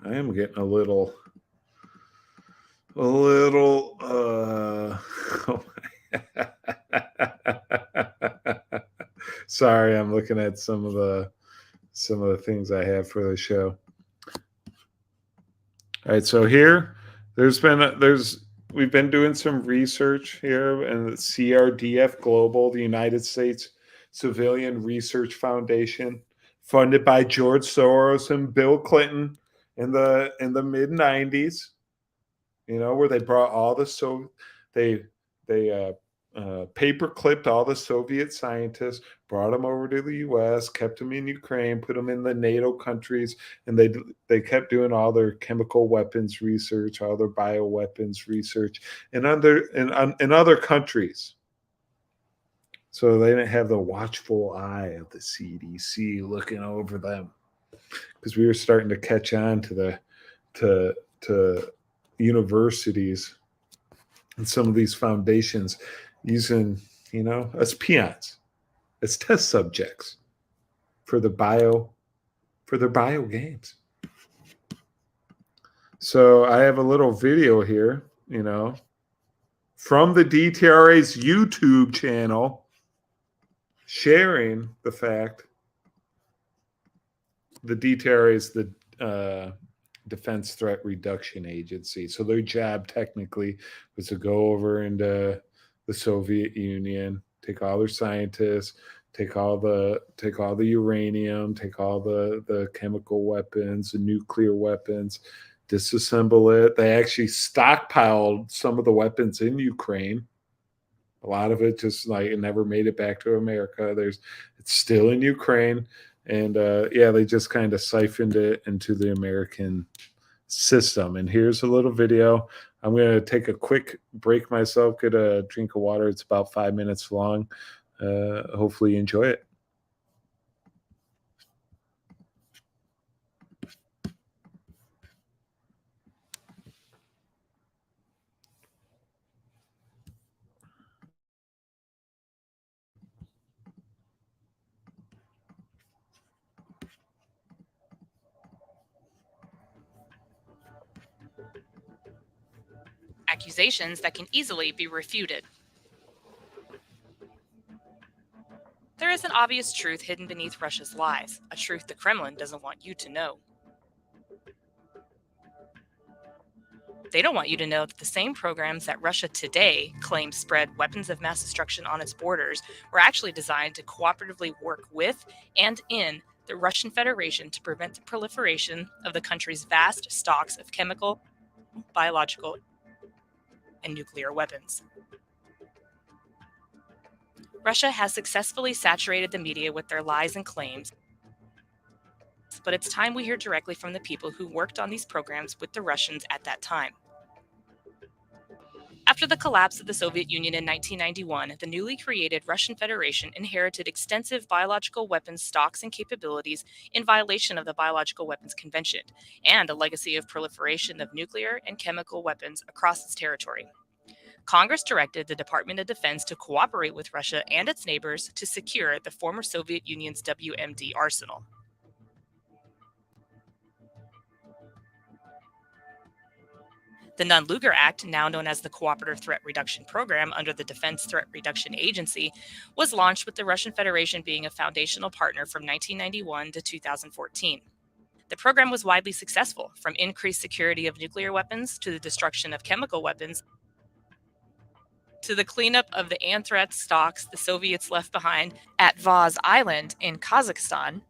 I am getting a little sorry, I'm looking at some of the things I have for the show. All right, so here we've been doing some research here, and the CRDF Global, the United States Civilian Research Foundation, funded by George Soros and Bill Clinton in the mid 90s, where they brought all the paper clipped all the Soviet scientists, brought them over to the U.S., kept them in Ukraine, put them in the NATO countries, and they kept doing all their chemical weapons research, all their bioweapons research, in other countries. So they didn't have the watchful eye of the CDC looking over them, because we were starting to catch on to universities and some of these foundations using, as peons, as test subjects for their bio games. So I have a little video here, from the DTRA's YouTube channel, sharing the fact the DTRA is the Defense Threat Reduction Agency. So their job technically was to go over into the Soviet Union, take all their scientists, take all the uranium, take all the chemical weapons, the nuclear weapons, disassemble it. They actually stockpiled some of the weapons in Ukraine. A lot of it just it never made it back to America. It's still in Ukraine. And they just kind of siphoned it into the American system. And here's a little video. I'm going to take a quick break myself, get a drink of water. It's about 5 minutes long. Hopefully you enjoy it. Accusations that can easily be refuted. There is an obvious truth hidden beneath Russia's lies, a truth the Kremlin doesn't want you to know. They don't want you to know that the same programs that Russia today claims spread weapons of mass destruction on its borders were actually designed to cooperatively work with and in the Russian Federation to prevent the proliferation of the country's vast stocks of chemical, biological, and nuclear weapons. Russia has successfully saturated the media with their lies and claims, but it's time we hear directly from the people who worked on these programs with the Russians at that time. After the collapse of the Soviet Union in 1991, the newly created Russian Federation inherited extensive biological weapons stocks and capabilities in violation of the Biological Weapons Convention, and a legacy of proliferation of nuclear and chemical weapons across its territory. Congress directed the Department of Defense to cooperate with Russia and its neighbors to secure the former Soviet Union's WMD arsenal. The Nunn-Lugar Act, now known as the Cooperative Threat Reduction Program under the Defense Threat Reduction Agency, was launched with the Russian Federation being a foundational partner from 1991 to 2014. The program was widely successful, from increased security of nuclear weapons to the destruction of chemical weapons, to the cleanup of the anthrax stocks the Soviets left behind at Vaz Island in Kazakhstan,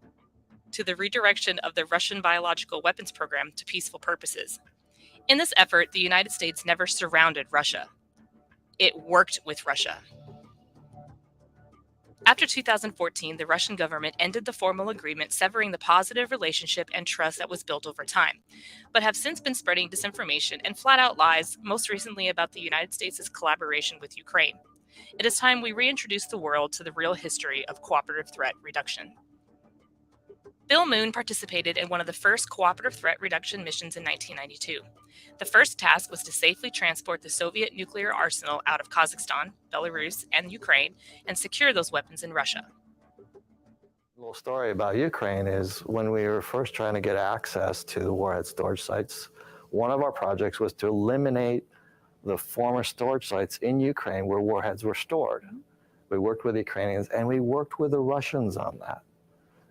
to the redirection of the Russian biological weapons program to peaceful purposes. In this effort, the United States never surrounded Russia. It worked with Russia. After 2014, the Russian government ended the formal agreement, severing the positive relationship and trust that was built over time, but have since been spreading disinformation and flat-out lies, most recently about the United States' collaboration with Ukraine. It is time we reintroduce the world to the real history of cooperative threat reduction. Bill Moon participated in one of the first cooperative threat reduction missions in 1992. The first task was to safely transport the Soviet nuclear arsenal out of Kazakhstan, Belarus, and Ukraine, and secure those weapons in Russia. A little story about Ukraine is when we were first trying to get access to the warhead storage sites, one of our projects was to eliminate the former storage sites in Ukraine where warheads were stored. We worked with the Ukrainians and we worked with the Russians on that.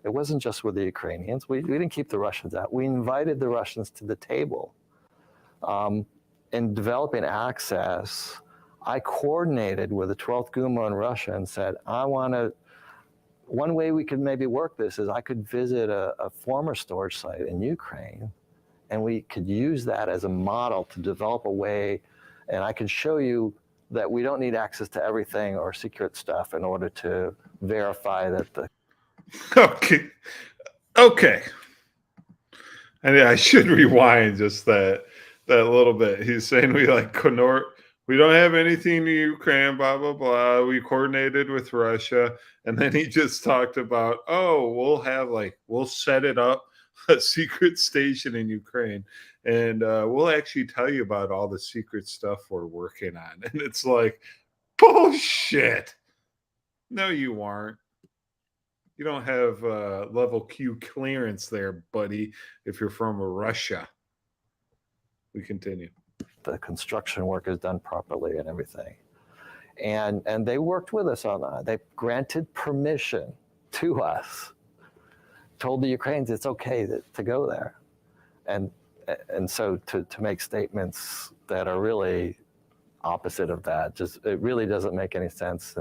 It wasn't just with the Ukrainians. We didn't keep the Russians out. We invited the Russians to the table. In developing access, I coordinated with the 12th Guma in Russia and said, one way we could maybe work this is I could visit a former storage site in Ukraine, and we could use that as a model to develop a way, and I could show you that we don't need access to everything or secret stuff in order to verify that the Okay. And I should rewind just that little bit. He's saying we don't have anything in Ukraine, blah, blah, blah. We coordinated with Russia. And then he just talked about, we'll set it up, a secret station in Ukraine. and we'll actually tell you about all the secret stuff we're working on. And it's like, bullshit. No, you aren't. You don't have level Q clearance there, buddy, if you're from Russia. We continue. The construction work is done properly and everything. And they worked with us on that. They granted permission to us, told the Ukrainians it's okay to go there. And so to make statements that are really opposite of that, it really doesn't make any sense.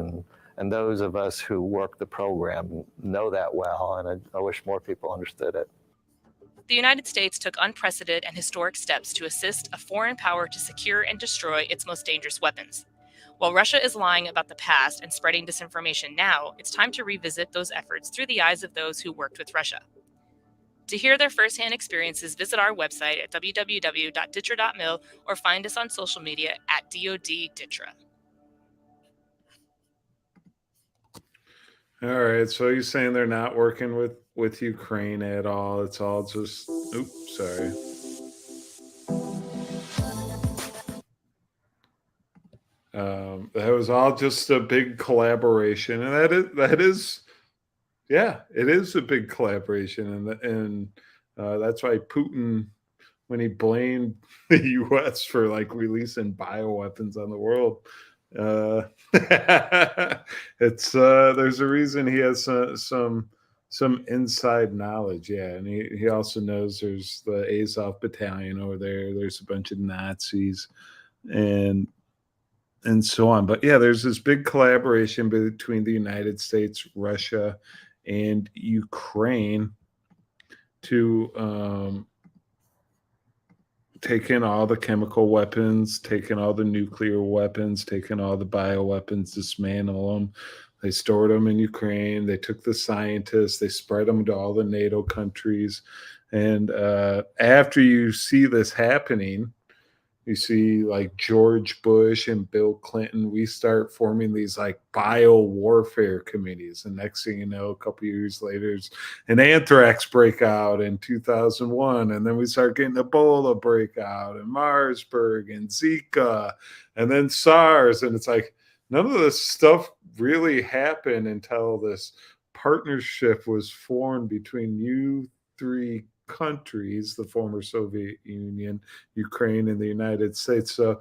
And those of us who work the program know that well, and I wish more people understood it. The United States took unprecedented and historic steps to assist a foreign power to secure and destroy its most dangerous weapons. While Russia is lying about the past and spreading disinformation now, it's time to revisit those efforts through the eyes of those who worked with Russia. To hear their firsthand experiences, visit our website at www.ditra.mil or find us on social media at DOD-DTRA. All right, so you're saying they're not working with Ukraine at all? It's all just, oops, sorry. That was all just a big collaboration, and that is, yeah, it is a big collaboration, and that's why Putin, when he blamed the U.S. for like releasing bioweapons on the world, it's there's a reason he has some inside knowledge. Yeah, and he also knows there's the Azov battalion over there. There's a bunch of Nazis and so on. But yeah, there's this big collaboration between the United States, Russia, and Ukraine to take in all the chemical weapons, take in all the nuclear weapons, take in all the bioweapons, dismantle them. They stored them in Ukraine. They took the scientists, they spread them to all the NATO countries. And after you see this happening, you see like George Bush and Bill Clinton, we start forming these like bio warfare committees. And next thing you know, a couple years later, there's an anthrax breakout in 2001. And then we start getting Ebola breakout and Marsburg and Zika and then SARS. And it's like, none of this stuff really happened until this partnership was formed between you three countries, the former Soviet Union, Ukraine, and the United States. So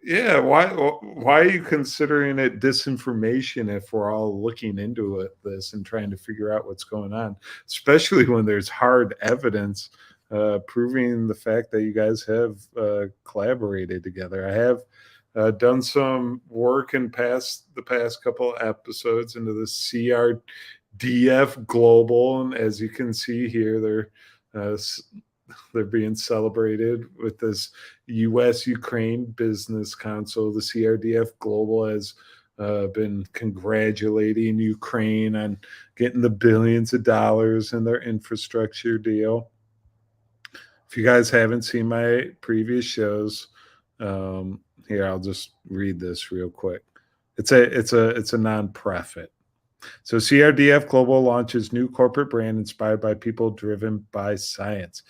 yeah, why are you considering it disinformation if we're all looking into this and trying to figure out what's going on, especially when there's hard evidence proving the fact that you guys have collaborated together? I have done some work in the past couple episodes into the CRDF Global, and as you can see here, they're being celebrated with this US-Ukraine Business Council. The CRDF Global has been congratulating Ukraine on getting the billions of dollars in their infrastructure deal. If you guys haven't seen my previous shows, here, I'll just read this real quick. It's a nonprofit. So CRDF Global launches new corporate brand inspired by people, driven by science.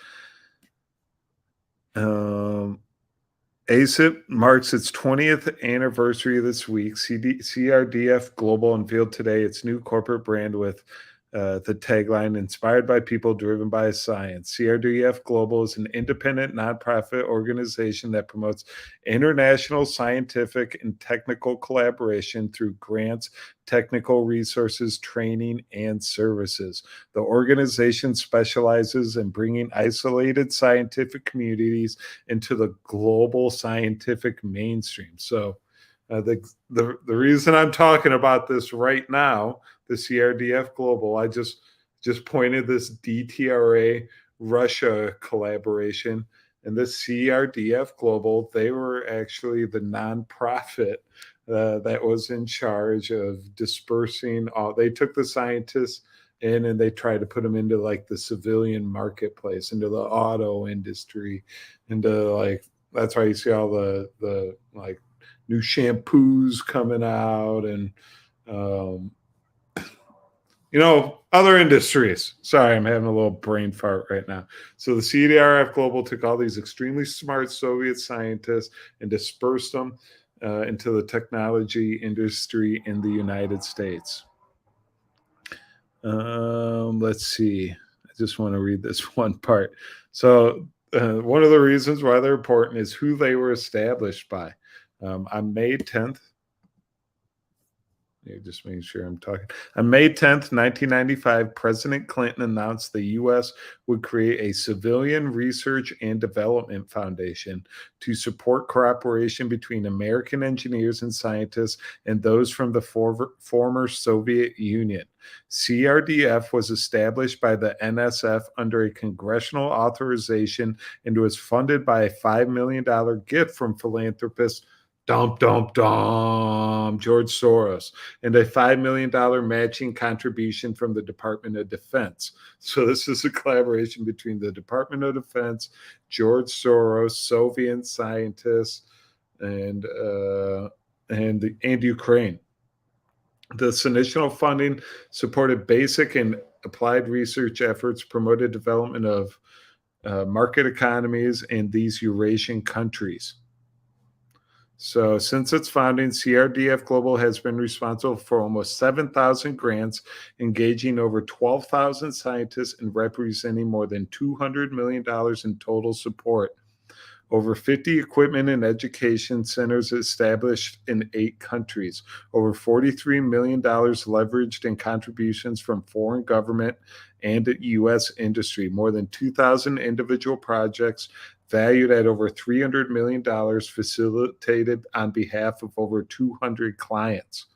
ACIP marks its 20th anniversary this week. CRDF Global unveiled today its new corporate brand with the tagline, inspired by people, driven by science. CRDF Global is an independent nonprofit organization that promotes international scientific and technical collaboration through grants, technical resources, training, and services. The organization specializes in bringing isolated scientific communities into the global scientific mainstream. So the reason I'm talking about this right now, the CRDF Global, I just pointed this DTRA Russia collaboration, and this CRDF Global, they were actually the nonprofit that was in charge of dispersing they took the scientists in and they tried to put them into like the civilian marketplace, into the auto industry, into like, that's why you see all the like new shampoos coming out and other industries. Sorry, I'm having a little brain fart right now. So the CDRF Global took all these extremely smart Soviet scientists and dispersed them into the technology industry in the United States. Let's see. I just want to read this one part. So one of the reasons why they're important is who they were established by. On May 10th, just making sure I'm talking. On May 10th, 1995, President Clinton announced the U.S. would create a civilian research and development foundation to support cooperation between American engineers and scientists and those from the former Soviet Union. CRDF was established by the NSF under a congressional authorization and was funded by a $5 million gift from philanthropist George Soros, and a $5 million matching contribution from the Department of Defense. So this is a collaboration between the Department of Defense, George Soros, Soviet scientists, and Ukraine. This initial funding supported basic and applied research efforts, promoted development of market economies in these Eurasian countries. So since its founding, CRDF Global has been responsible for almost 7,000 grants, engaging over 12,000 scientists and representing more than $200 million in total support. Over 50 equipment and education centers established in 8 countries. Over $43 million leveraged in contributions from foreign government and U.S. industry. More than 2,000 individual projects valued at over $300 million facilitated on behalf of over 200 clients.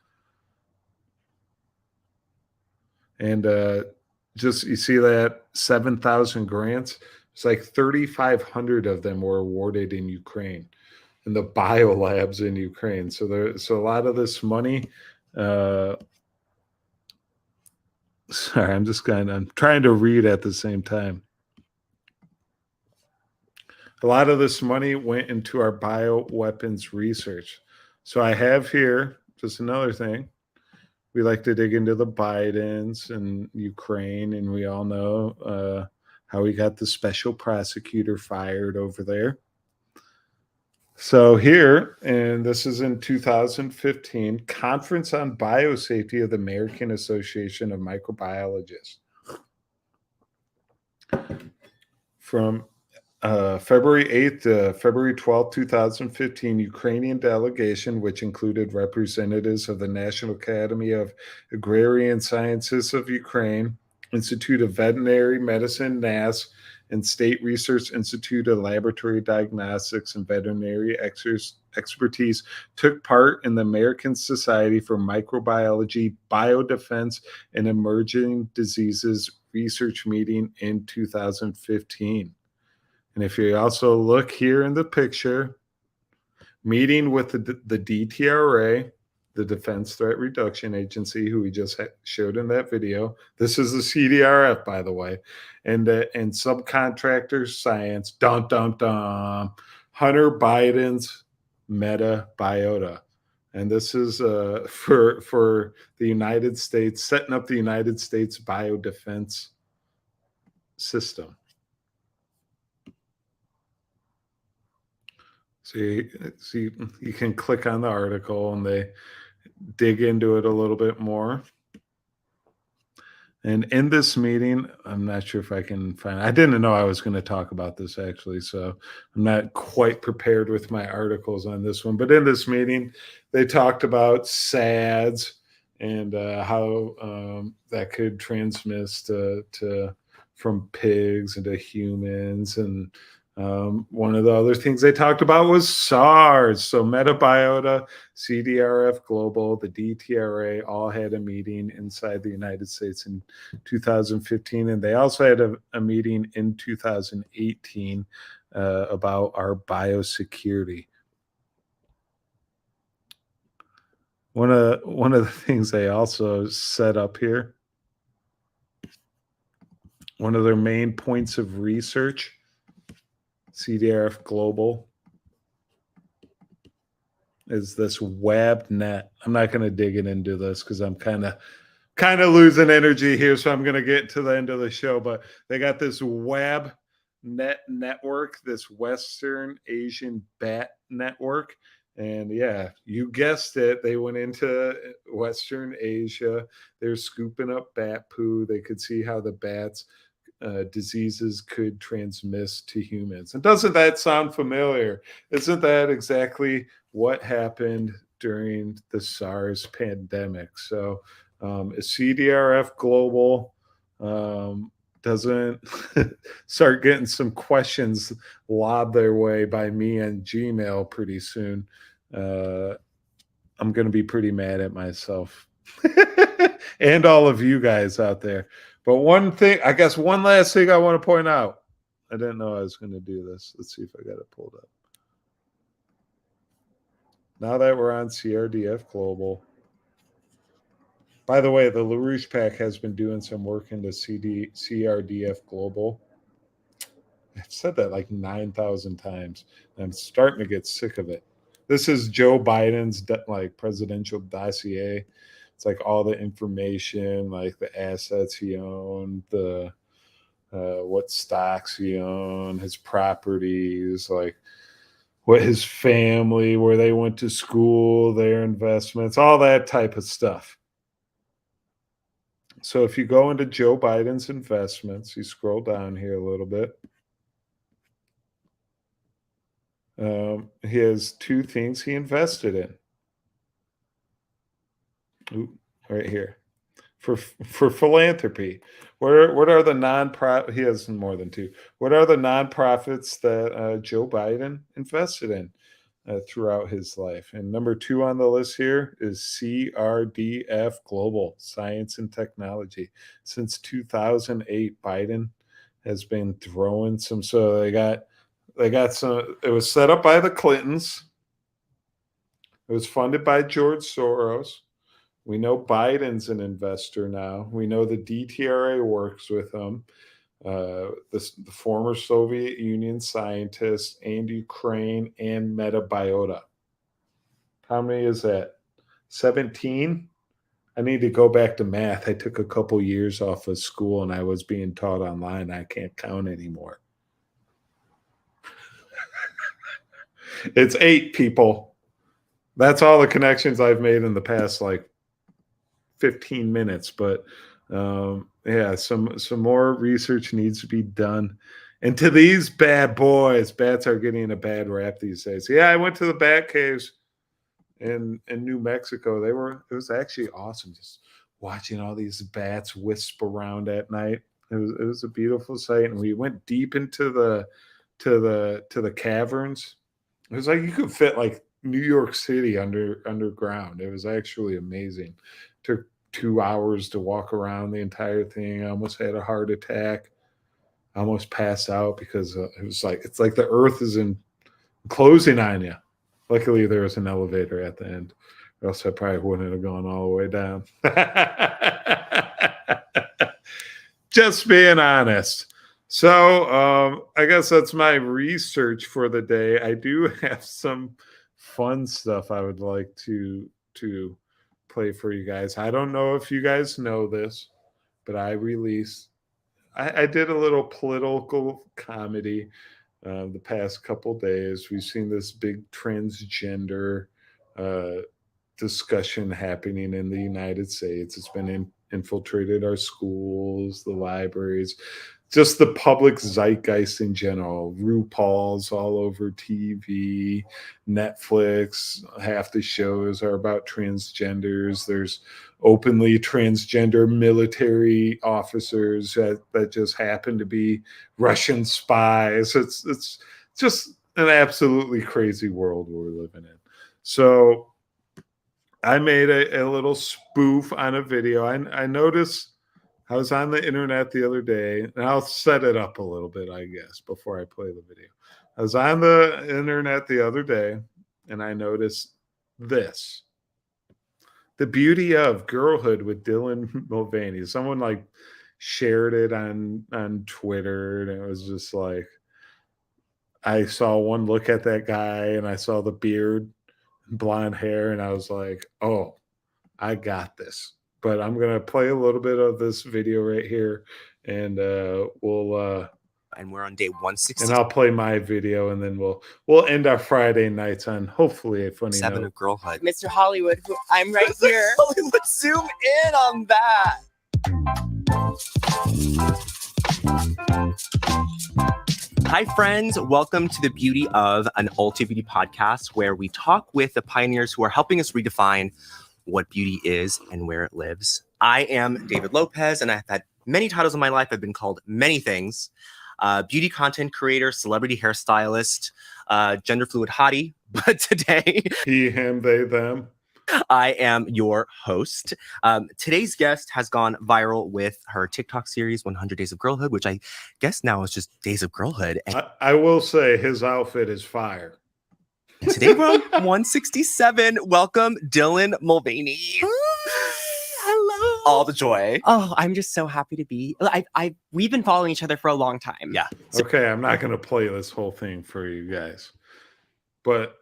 And just, you see that 7,000 grants? It's like 3,500 of them were awarded in Ukraine, in the biolabs in Ukraine. So a lot of this money, sorry, I'm trying to read at the same time. A lot of this money went into our bioweapons research. So I have here just another thing. We like to dig into the Bidens and Ukraine, and we all know how we got the special prosecutor fired over there. So here, and this is in 2015, Conference on Biosafety of the American Association of Microbiologists. From February 8th to February 12th, 2015, Ukrainian delegation, which included representatives of the National Academy of Agrarian Sciences of Ukraine, Institute of Veterinary Medicine, NAS, and State Research Institute of Laboratory Diagnostics and Veterinary Expertise, took part in the American Society for Microbiology, Biodefense, and Emerging Diseases research meeting in 2015. And if you also look here in the picture, meeting with the DTRA, the Defense Threat Reduction Agency, who we just showed in that video. This is the CDRF, by the way. And subcontractor science, Hunter Biden's Metabiota. And this is for the United States, setting up the United States biodefense system. So you can click on the article and they dig into it a little bit more. And in this meeting, I'm not sure if I can find, I didn't know I was going to talk about this actually, so I'm not quite prepared with my articles on this one. But in this meeting, they talked about SADS and how that could transmit from pigs into humans. And one of the other things they talked about was SARS. So Metabiota, CDRF Global, the DTRA all had a meeting inside the United States in 2015. And they also had a meeting in 2018 about our biosecurity. One of the things they also set up here, one of their main points of research, CDRF Global, is this WebNet. I'm not going to dig into this because I'm kind of kind of losing energy here, so I'm going to get to the end of the show. But they got this web network, this Western Asian bat network. And yeah, you guessed it. They went into Western Asia. They're scooping up bat poo. They could see how the bats diseases could transmit to humans. And doesn't that sound familiar? Isn't that exactly what happened during the SARS pandemic? So CDRF Global doesn't start getting some questions lobbed their way by me on Gmail pretty soon, I'm going to be pretty mad at myself and all of you guys out there. But one last thing I want to point out. I didn't know I was going to do this. Let's see if I got it pulled up. Now that we're on CRDF Global. By the way, the LaRouche Pack has been doing some work into CRDF Global. I've said that like 9,000 times. And I'm starting to get sick of it. This is Joe Biden's presidential dossier. It's like all the information, like the assets he owned, the what stocks he owned, his properties, like what his family, where they went to school, their investments, all that type of stuff. So if you go into Joe Biden's investments, you scroll down here a little bit. He has two things he invested in. Ooh, right here. For philanthropy. What are the nonprofit? He has more than two. What are the nonprofits that Joe Biden invested in throughout his life? And number 2 on the list here is CRDF Global, Science and Technology. Since 2008, Biden has been throwing some. So they got some. It was set up by the Clintons. It was funded by George Soros. We know Biden's an investor now. We know the DTRA works with him. The former Soviet Union scientist, and Ukraine, and Metabiota. How many is that? 17? I need to go back to math. I took a couple years off of school and I was being taught online. I can't count anymore. It's 8 people. That's all the connections I've made in the past 15 minutes. But yeah, some more research needs to be done. And to these bad boys, bats are getting a bad rap these days. Yeah, I went to the bat caves in New Mexico. It was actually awesome just watching all these bats wisp around at night. It was a beautiful sight. And we went deep into the caverns. It was like you could fit like New York City underground. It was actually amazing. Took 2 hours to walk around the entire thing. I almost had a heart attack. I almost passed out because it's like the earth is closing on you. Luckily, there was an elevator at the end, or else I probably wouldn't have gone all the way down. Just being honest. So I guess that's my research for the day. I do have some fun stuff I would like to play for you guys. I don't know if you guys know this, but I did a little political comedy the past couple days. We've seen this big transgender discussion happening in the United States. It's been infiltrated our schools, the libraries, just the public zeitgeist in general. RuPaul's all over TV, Netflix, half the shows are about transgenders. There's openly transgender military officers that just happen to be Russian spies. It's just an absolutely crazy world we're living in. So I made a little spoof on a video. I noticed I was on the internet the other day, and I'll set it up a little bit, I guess, before I play the video. I was on the internet the other day, and I noticed this. The Beauty of Girlhood with Dylan Mulvaney. Someone shared it on Twitter, and it was just like, I saw one look at that guy, and I saw the beard, blonde hair, and I was like, oh, I got this. But I'm going to play a little bit of this video right here, and we'll and we're on day 160. and I'll play my video, and then we'll end our Friday nights on hopefully a funny 7 note. of girlhood. Mr. Hollywood, I'm right here. Hollywood, zoom in on that. Hi, friends. Welcome to the Beauty of an Ulta Beauty podcast, where we talk with the pioneers who are helping us redefine what beauty is and where it lives. I am David Lopez, and I've had many titles in my life. I've been called many things. Beauty content creator, celebrity hairstylist, gender fluid hottie. But today, He, him, they, them. I am your host. Today's guest has gone viral with her TikTok series, 100 Days of Girlhood, which I guess now is just Days of Girlhood. And I will say his outfit is fire. today we're on 167. Welcome, Dylan Mulvaney. Hello. All the joy. Oh, I'm just so happy to be. We've been following each other for a long time. Yeah. Okay, I'm not going to play this whole thing for you guys. But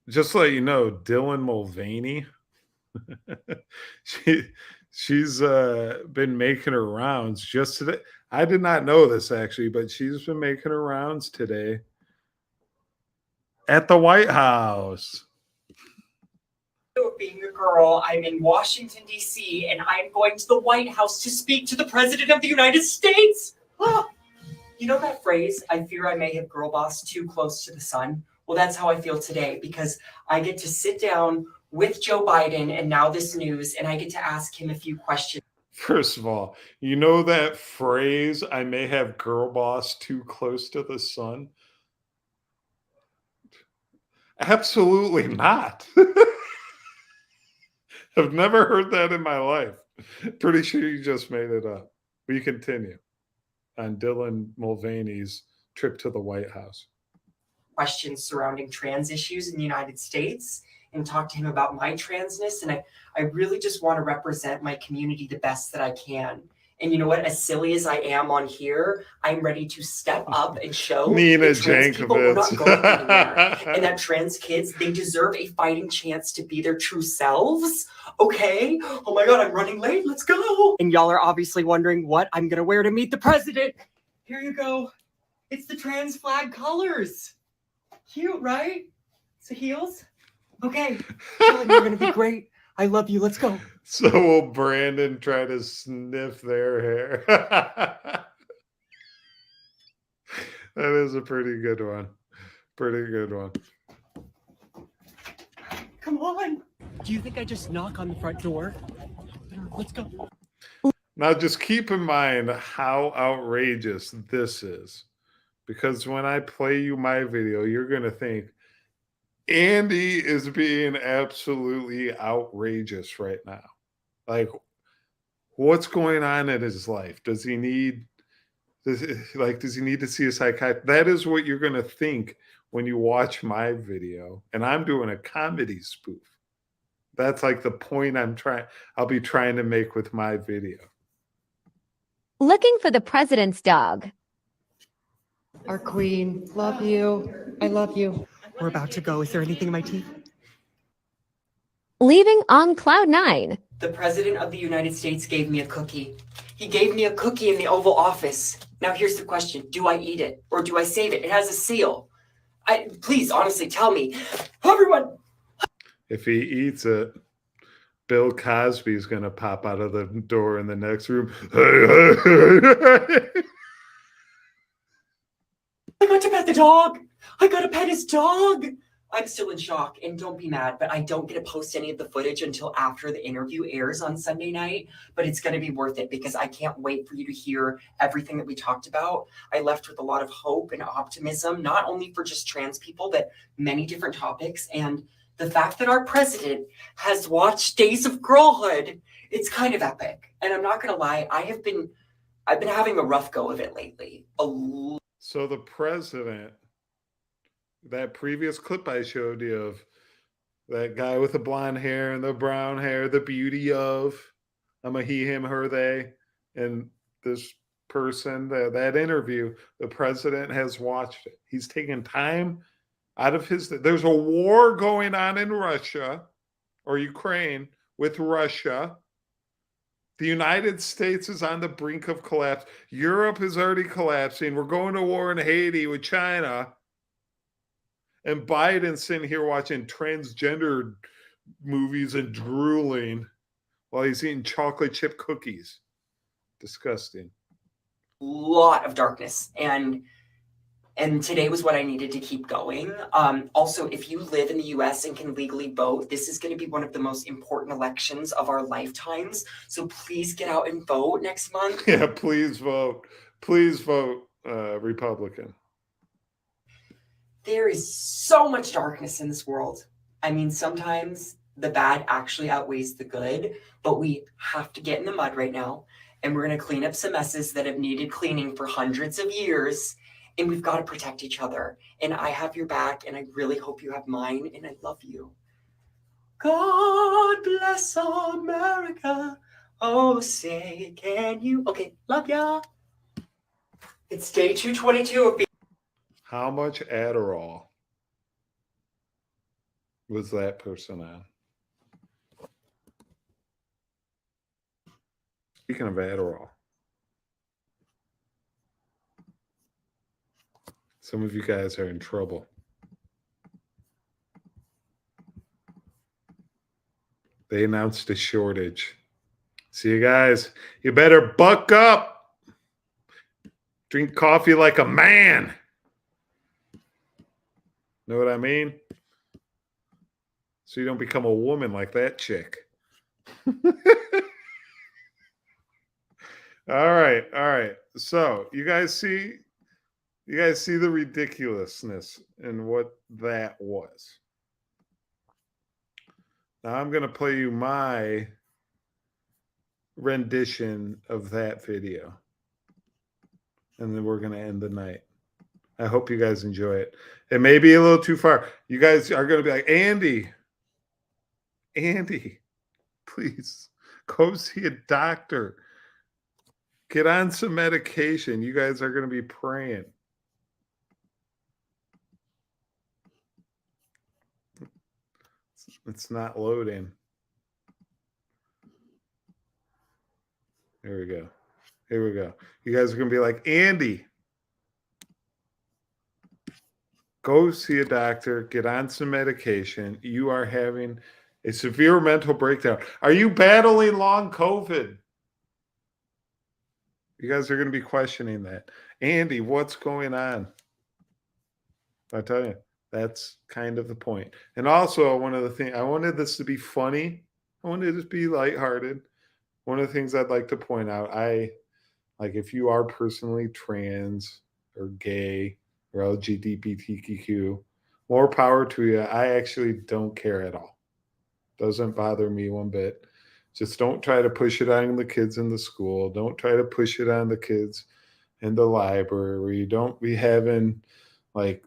just to let you know, Dylan Mulvaney, she's been making her rounds just today. I did not know this actually, but she's been making her rounds today at the White House. Being a girl, I'm in Washington, D.C., and I'm going to the White House to speak to the President of the United States. You know that phrase, I fear I may have girl bossed too close to the sun? Well, that's how I feel today, because I get to sit down with Joe Biden and now this news, and I get to ask him a few questions. First of all, you know that phrase, I may have girl boss too close to the sun? Absolutely not. I've never heard that in my life. Pretty sure you just made it up. We continue on Dylan Mulvaney's trip to the White House. Questions surrounding trans issues in the United States and talk to him about my transness. And I really just want to represent my community the best that I can. And you know what? As silly as I am on here, I'm ready to step up and show Nina that trans people will not Jankovic. go anywhere. And that trans kids, they deserve a fighting chance to be their true selves. Okay? Oh my God, I'm running late. Let's go. And y'all are obviously wondering what I'm going to wear to meet the president. Here you go. It's the trans flag colors. Cute, right? It's the heels. Okay. You're going to be great. I love you. Let's go. So will Brandon try to sniff their hair? That is a pretty good one. Pretty good one. Come on. Do you think I just knock on the front door? Let's go. Now just keep in mind how outrageous this is. Because when I play you my video, you're going to think, Andy is being absolutely outrageous right now. Like, what's going on in his life? Does he need to see a psychiatrist? That is what you're going to think when you watch my video. And I'm doing a comedy spoof. That's like the point I'll be trying to make with my video. Looking for the president's dog. Our queen. Love you. I love you. We're about to go. Is there anything in my teeth? Leaving on cloud 9. The President of the United States gave me a cookie. He gave me a cookie in the Oval Office. Now here's the question. Do I eat it or do I save it? It has a seal. Please, honestly, tell me. Everyone. If he eats it, Bill Cosby's going to pop out of the door in the next room. I got to pet the dog. I got to pet his dog. I'm still in shock, and don't be mad, but I don't get to post any of the footage until after the interview airs on Sunday night, but it's going to be worth it because I can't wait for you to hear everything that we talked about. I left with a lot of hope and optimism, not only for just trans people, but many different topics. And the fact that our president has watched Days of Girlhood, it's kind of epic. And I'm not going to lie, I've been having a rough go of it lately. So the president, that previous clip I showed you of that guy with the blonde hair and the brown hair, the beauty of, I'm a he, him, her, they, and this person, that interview, the president has watched it. He's taken time out of there's a war going on in Russia or Ukraine with Russia. The United States is on the brink of collapse. Europe is already collapsing. We're going to war in Haiti with China. And Biden's sitting here watching transgender movies and drooling while he's eating chocolate chip cookies. Disgusting. Lot of darkness, and today was what I needed to keep going. Also, if you live in the US and can legally vote, this is going to be one of the most important elections of our lifetimes. So please get out and vote next month. Yeah, please vote. Please vote Republican. There is so much darkness in this world. I mean, sometimes the bad actually outweighs the good, but we have to get in the mud right now. And we're going to clean up some messes that have needed cleaning for hundreds of years. And we've got to protect each other. And I have your back, and I really hope you have mine, and I love you. God bless America. Oh, say, can you? Okay, love ya. It's day 222 of being. How much Adderall was that person on? Speaking of Adderall, some of you guys are in trouble. They announced a shortage. So you guys, you better buck up. Drink coffee like a man. Know what I mean? So you don't become a woman like that chick. All right. So you guys see the ridiculousness in what that was. Now I'm going to play you my rendition of that video. And then we're going to end the night. I hope you guys enjoy it. It may be a little too far. You guys are going to be like, Andy, please go see a doctor. Get on some medication. You guys are going to be praying. It's not loading. Here we go. You guys are going to be like, Andy, go see a doctor. Get on some medication. You are having a severe mental breakdown. Are you battling long COVID? You guys are going to be questioning that. Andy, what's going on? I tell you, that's kind of the point. And also, one of the things, I wanted this to be funny. I wanted it to be lighthearted. One of the things I'd like to point out, if you are personally trans or gay or LGBTQ, more power to you. I actually don't care at all. Doesn't bother me one bit. Just don't try to push it on the kids in the school. Don't try to push it on the kids in the library. Don't be having like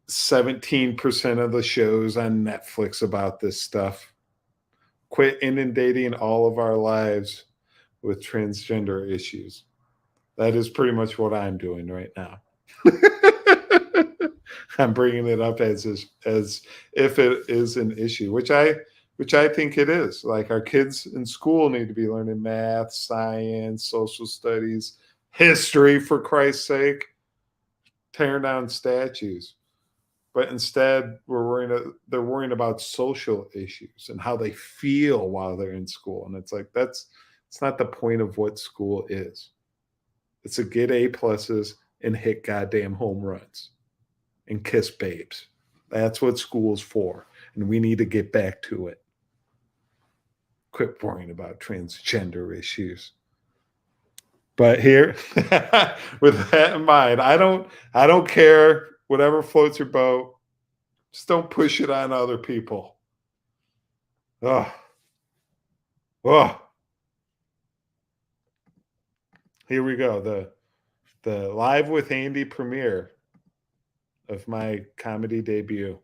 17% of the shows on Netflix about this stuff. Quit inundating all of our lives with transgender issues. That is pretty much what I'm doing right now. I'm bringing it up as if it is an issue, which I think it is. Like, our kids in school need to be learning math, science, social studies, history, for Christ's sake. Tearing down statues. But instead, they're worrying about social issues and how they feel while they're in school. And it's like, it's not the point of what school is. It's to get A+ and hit goddamn home runs and kiss babes. That's what school's for. And we need to get back to it. Quit worrying about transgender issues. But here, with that in mind, I don't care. Whatever floats your boat. Just don't push it on other people. Oh. Here we go. The Live with Andy premiere of my comedy debut.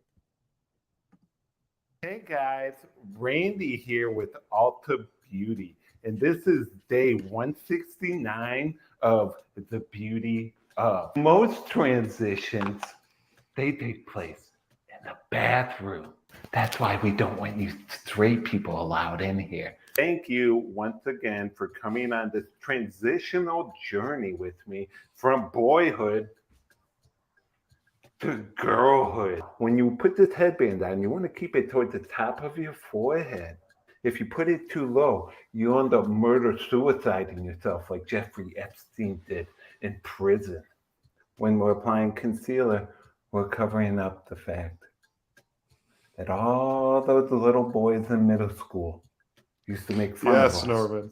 Hey guys, Randy here with Ulta Beauty. And this is day 169 of the Beauty of. Most transitions, they take place in the bathroom. That's why we don't want you straight people allowed in here. Thank you once again for coming on this transitional journey with me from boyhood to girlhood. When you put this headband on, you want to keep it towards the top of your forehead. If you put it too low, you end up murder-suiciding yourself like Jeffrey Epstein did in prison. When we're applying concealer, we're covering up the fact that all those little boys in middle school used to make fun of us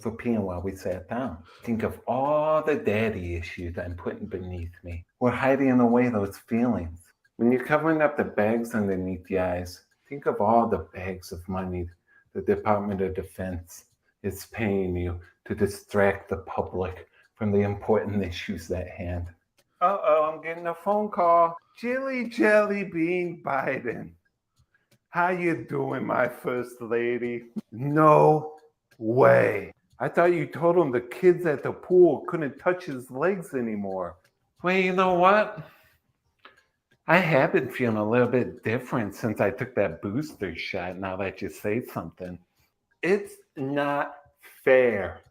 for peeing while we sat down. Think of all the daddy issues I'm putting beneath me. We're hiding away those feelings. When you're covering up the bags underneath the eyes, think of all the bags of money the Department of Defense is paying you to distract the public from the important issues at hand. Uh-oh, I'm getting a phone call. Jilly Jelly Bean Biden. How you doing, my first lady? No way. I thought you told him the kids at the pool couldn't touch his legs anymore. Well, you know what? I have been feeling a little bit different since I took that booster shot, now that you say something. It's not fair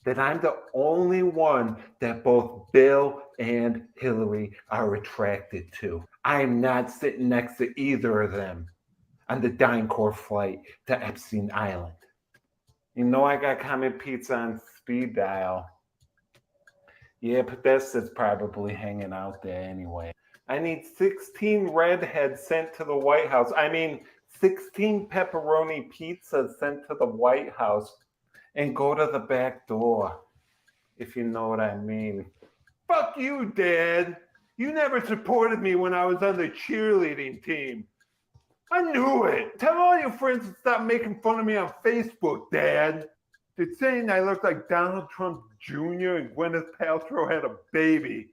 that I'm the only one that both Bill and Hillary are attracted to. I'm not sitting next to either of them on the DynCorp flight to Epstein Island. You know I got Common Pizza on speed dial. Yeah, Podesta's probably hanging out there anyway. I need 16 redheads sent to the White House. 16 pepperoni pizzas sent to the White House and go to the back door, if you know what I mean. Fuck you, Dad. You never supported me when I was on the cheerleading team. I knew it. Tell all your friends to stop making fun of me on Facebook, Dad. They're saying I look like Donald Trump Jr. and Gwyneth Paltrow had a baby.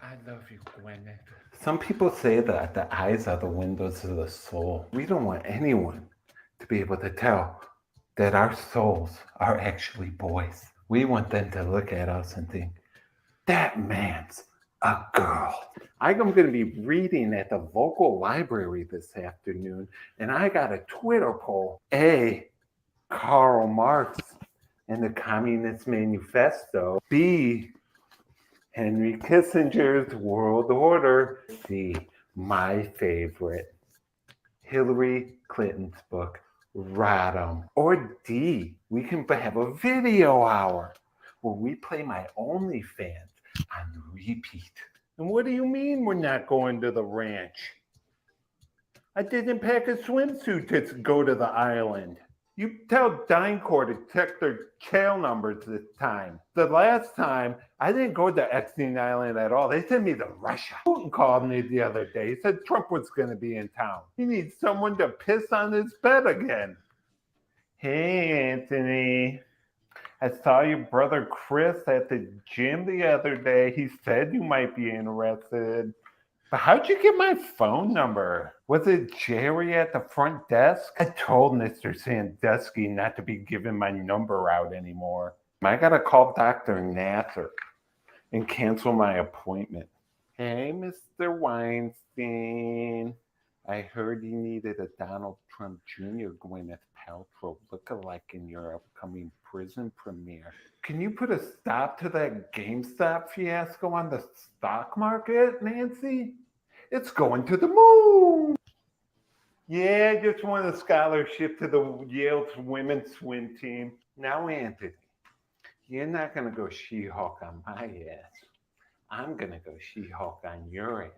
I love you, Gwyneth. Some people say that the eyes are the windows of the soul. We don't want anyone to be able to tell that our souls are actually boys. We want them to look at us and think, that man's a girl. I'm going to be reading at the local library this afternoon, and I got a Twitter poll. A, Karl Marx and the Communist Manifesto. B, Henry Kissinger's World Order. C, my favorite, Hillary Clinton's book, Rodham. Or D, we can have a video hour where we play my OnlyFans on repeat. And what do you mean we're not going to the ranch? I didn't pack a swimsuit to go to the island. You tell DynCorp to check their tail numbers this time. The last time, I didn't go to Epstein Island at all. They sent me to Russia. Putin called me the other day. He said Trump was going to be in town. He needs someone to piss on his bed again. Hey, Anthony. I saw your brother Chris at the gym the other day. He said you might be interested. But how'd you get my phone number? Was it Jerry at the front desk? I told Mr. Sandusky not to be giving my number out anymore. I gotta call Dr. Nasser and cancel my appointment. Hey, Mr. Weinstein. I heard you needed a Donald Trump Jr. Gwyneth Paltrow lookalike in your upcoming prison premiere. Can you put a stop to that GameStop fiasco on the stock market, Nancy? It's going to the moon. Yeah, I just won a scholarship to the Yale women's swim team. Now, Anthony, you're not going to go She-Hulk on my ass. I'm going to go She-Hulk on your ass.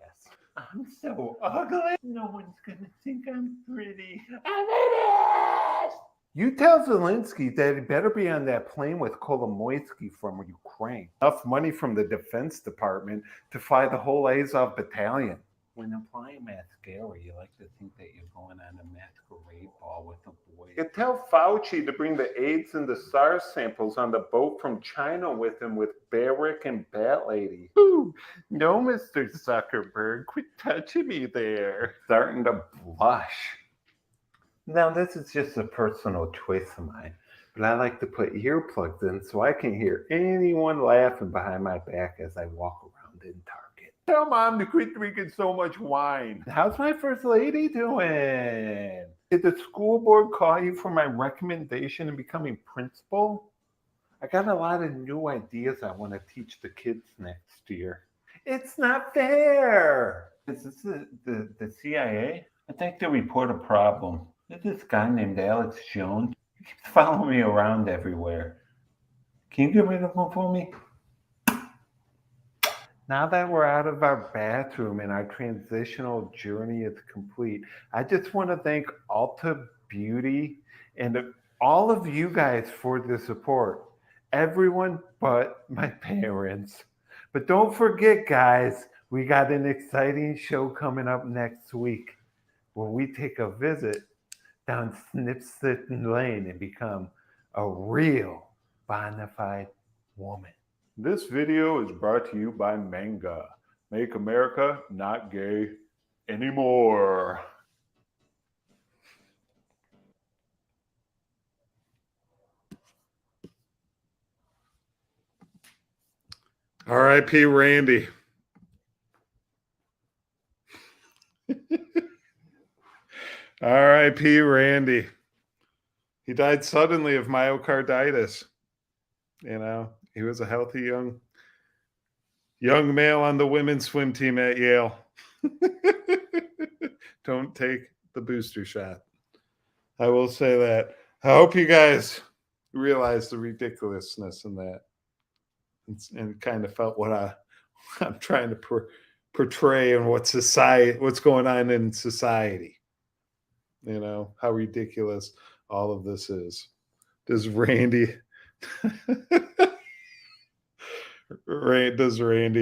I'm so ugly. No one's going to think I'm pretty. I'm it! You tell Zelensky that he better be on that plane with Kolomoisky from Ukraine. Enough money from the Defense Department to fly the whole Azov battalion. When applying mascara, you like to think that you're going on a masquerade ball with a boy. You tell Fauci to bring the AIDS and the SARS samples on the boat from China with him with Barrick and Bat Lady. Ooh, no, Mr. Zuckerberg, quit touching me there. Starting to blush. Now, this is just a personal choice of mine, but I like to put earplugs in so I can hear anyone laughing behind my back as I walk around in Target. Tell Mom to quit drinking so much wine. How's my first lady doing? Did the school board call you for my recommendation in becoming principal? I got a lot of new ideas I want to teach the kids next year. It's not fair. Is this the CIA? I think they report a problem. There's this guy named Alex Jones. He keeps following me around everywhere. Can you get rid of him for me? Now that we're out of our bathroom and our transitional journey is complete, I just want to thank Ulta Beauty and all of you guys for the support. Everyone but my parents. But don't forget, guys, we got an exciting show coming up next week where we take a visit down Snipsitten Lane and become a real bona fide woman. This video is brought to you by Manga. Make America not gay anymore. R.I.P. Randy. R.I.P. Randy. He died suddenly of myocarditis. You know, he was a healthy young male on the women's swim team at Yale. Don't take the booster shot. I will say that. I hope you guys realize the ridiculousness in that. And kind of felt what I'm trying to portray and what's going on in society. You know, how ridiculous all of this is. Does Randy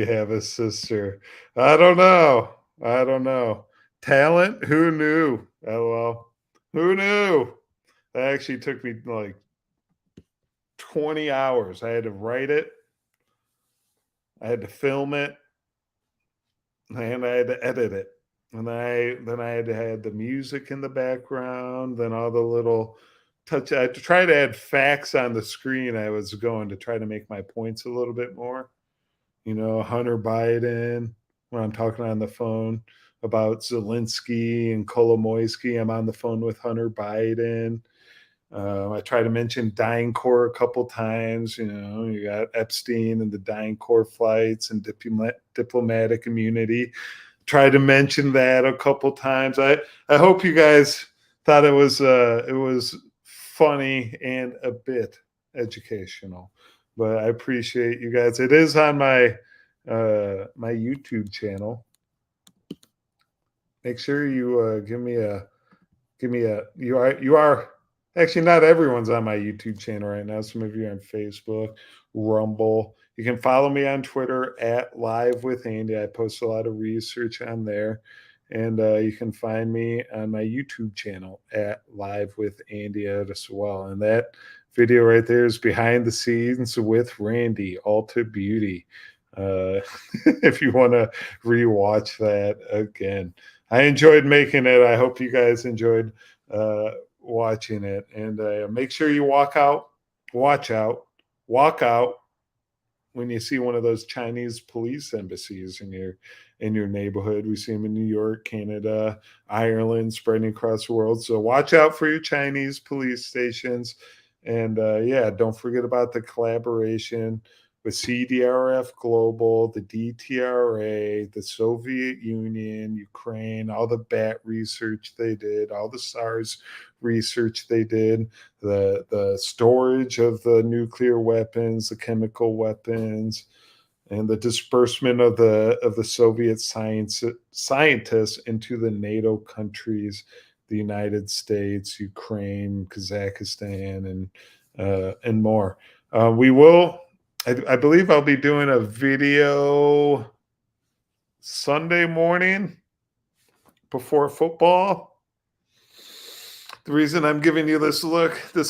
have a sister? I don't know. Talent? Who knew? LOL. Who knew? That actually took me like 20 hours. I had to write it. I had to film it. And I had to edit it. And then I had to have the music in the background, then all the little touch. I had to try to add facts on the screen. I was going to try to make my points a little bit more. You know, Hunter Biden, when I'm talking on the phone about Zelensky and Kolomoisky, I'm on the phone with Hunter Biden. I try to mention DynCorp a couple times. You know, you got Epstein and the DynCorp flights and diplomatic immunity. Try to mention that a couple times. I hope you guys thought it was funny and a bit educational. But I appreciate you guys. It is on my my YouTube channel. Make sure you give me a you are actually, not everyone's on my YouTube channel right now. Some of you are on Facebook, Rumble. You can follow me on Twitter at LivewithAndy. I post a lot of research on there. And you can find me on my YouTube channel at LivewithAndy as well. And that video right there is behind the scenes with Randy, Ulta Beauty. If you want to rewatch that again. I enjoyed making it. I hope you guys enjoyed watching it. And make sure you walk out when you see one of those Chinese police embassies in your neighborhood. We see them in New York, Canada, Ireland, spreading across the world. So watch out for your Chinese police stations. And yeah, don't forget about the collaboration with CDRF Global, the DTRA, the Soviet Union, Ukraine, all the BAT research they did, all the SARS research they did, the storage of the nuclear weapons, the chemical weapons, and the disbursement of the Soviet scientists into the NATO countries, the United States, Ukraine, Kazakhstan, and more. We will. I believe I'll be doing a video Sunday morning before football. The reason I'm giving you this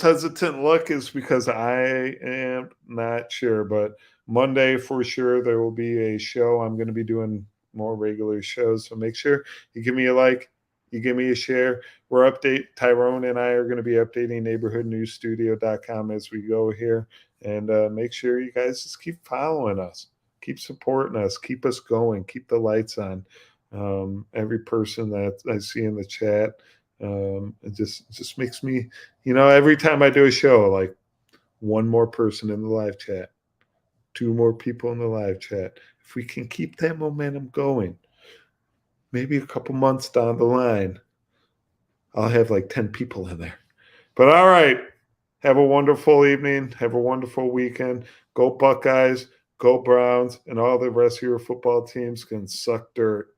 hesitant look, is because I am not sure. But Monday, for sure, there will be a show. I'm going to be doing more regular shows. So make sure you give me a like, you give me a share. Tyrone and I are going to be updating neighborhoodnewsstudio.com as we go here. And make sure you guys just keep following us. keep supporting us, keep us going, keep the lights on. Every person that I see in the chat, it just makes me, every time I do a show, like one more person in the live chat, 2 more people in the live chat. If we can keep that momentum going, maybe a couple months down the line, I'll have like 10 people in there. But all right, have a wonderful evening. Have a wonderful weekend. Go Buckeyes, go Browns, and all the rest of your football teams can suck dirt.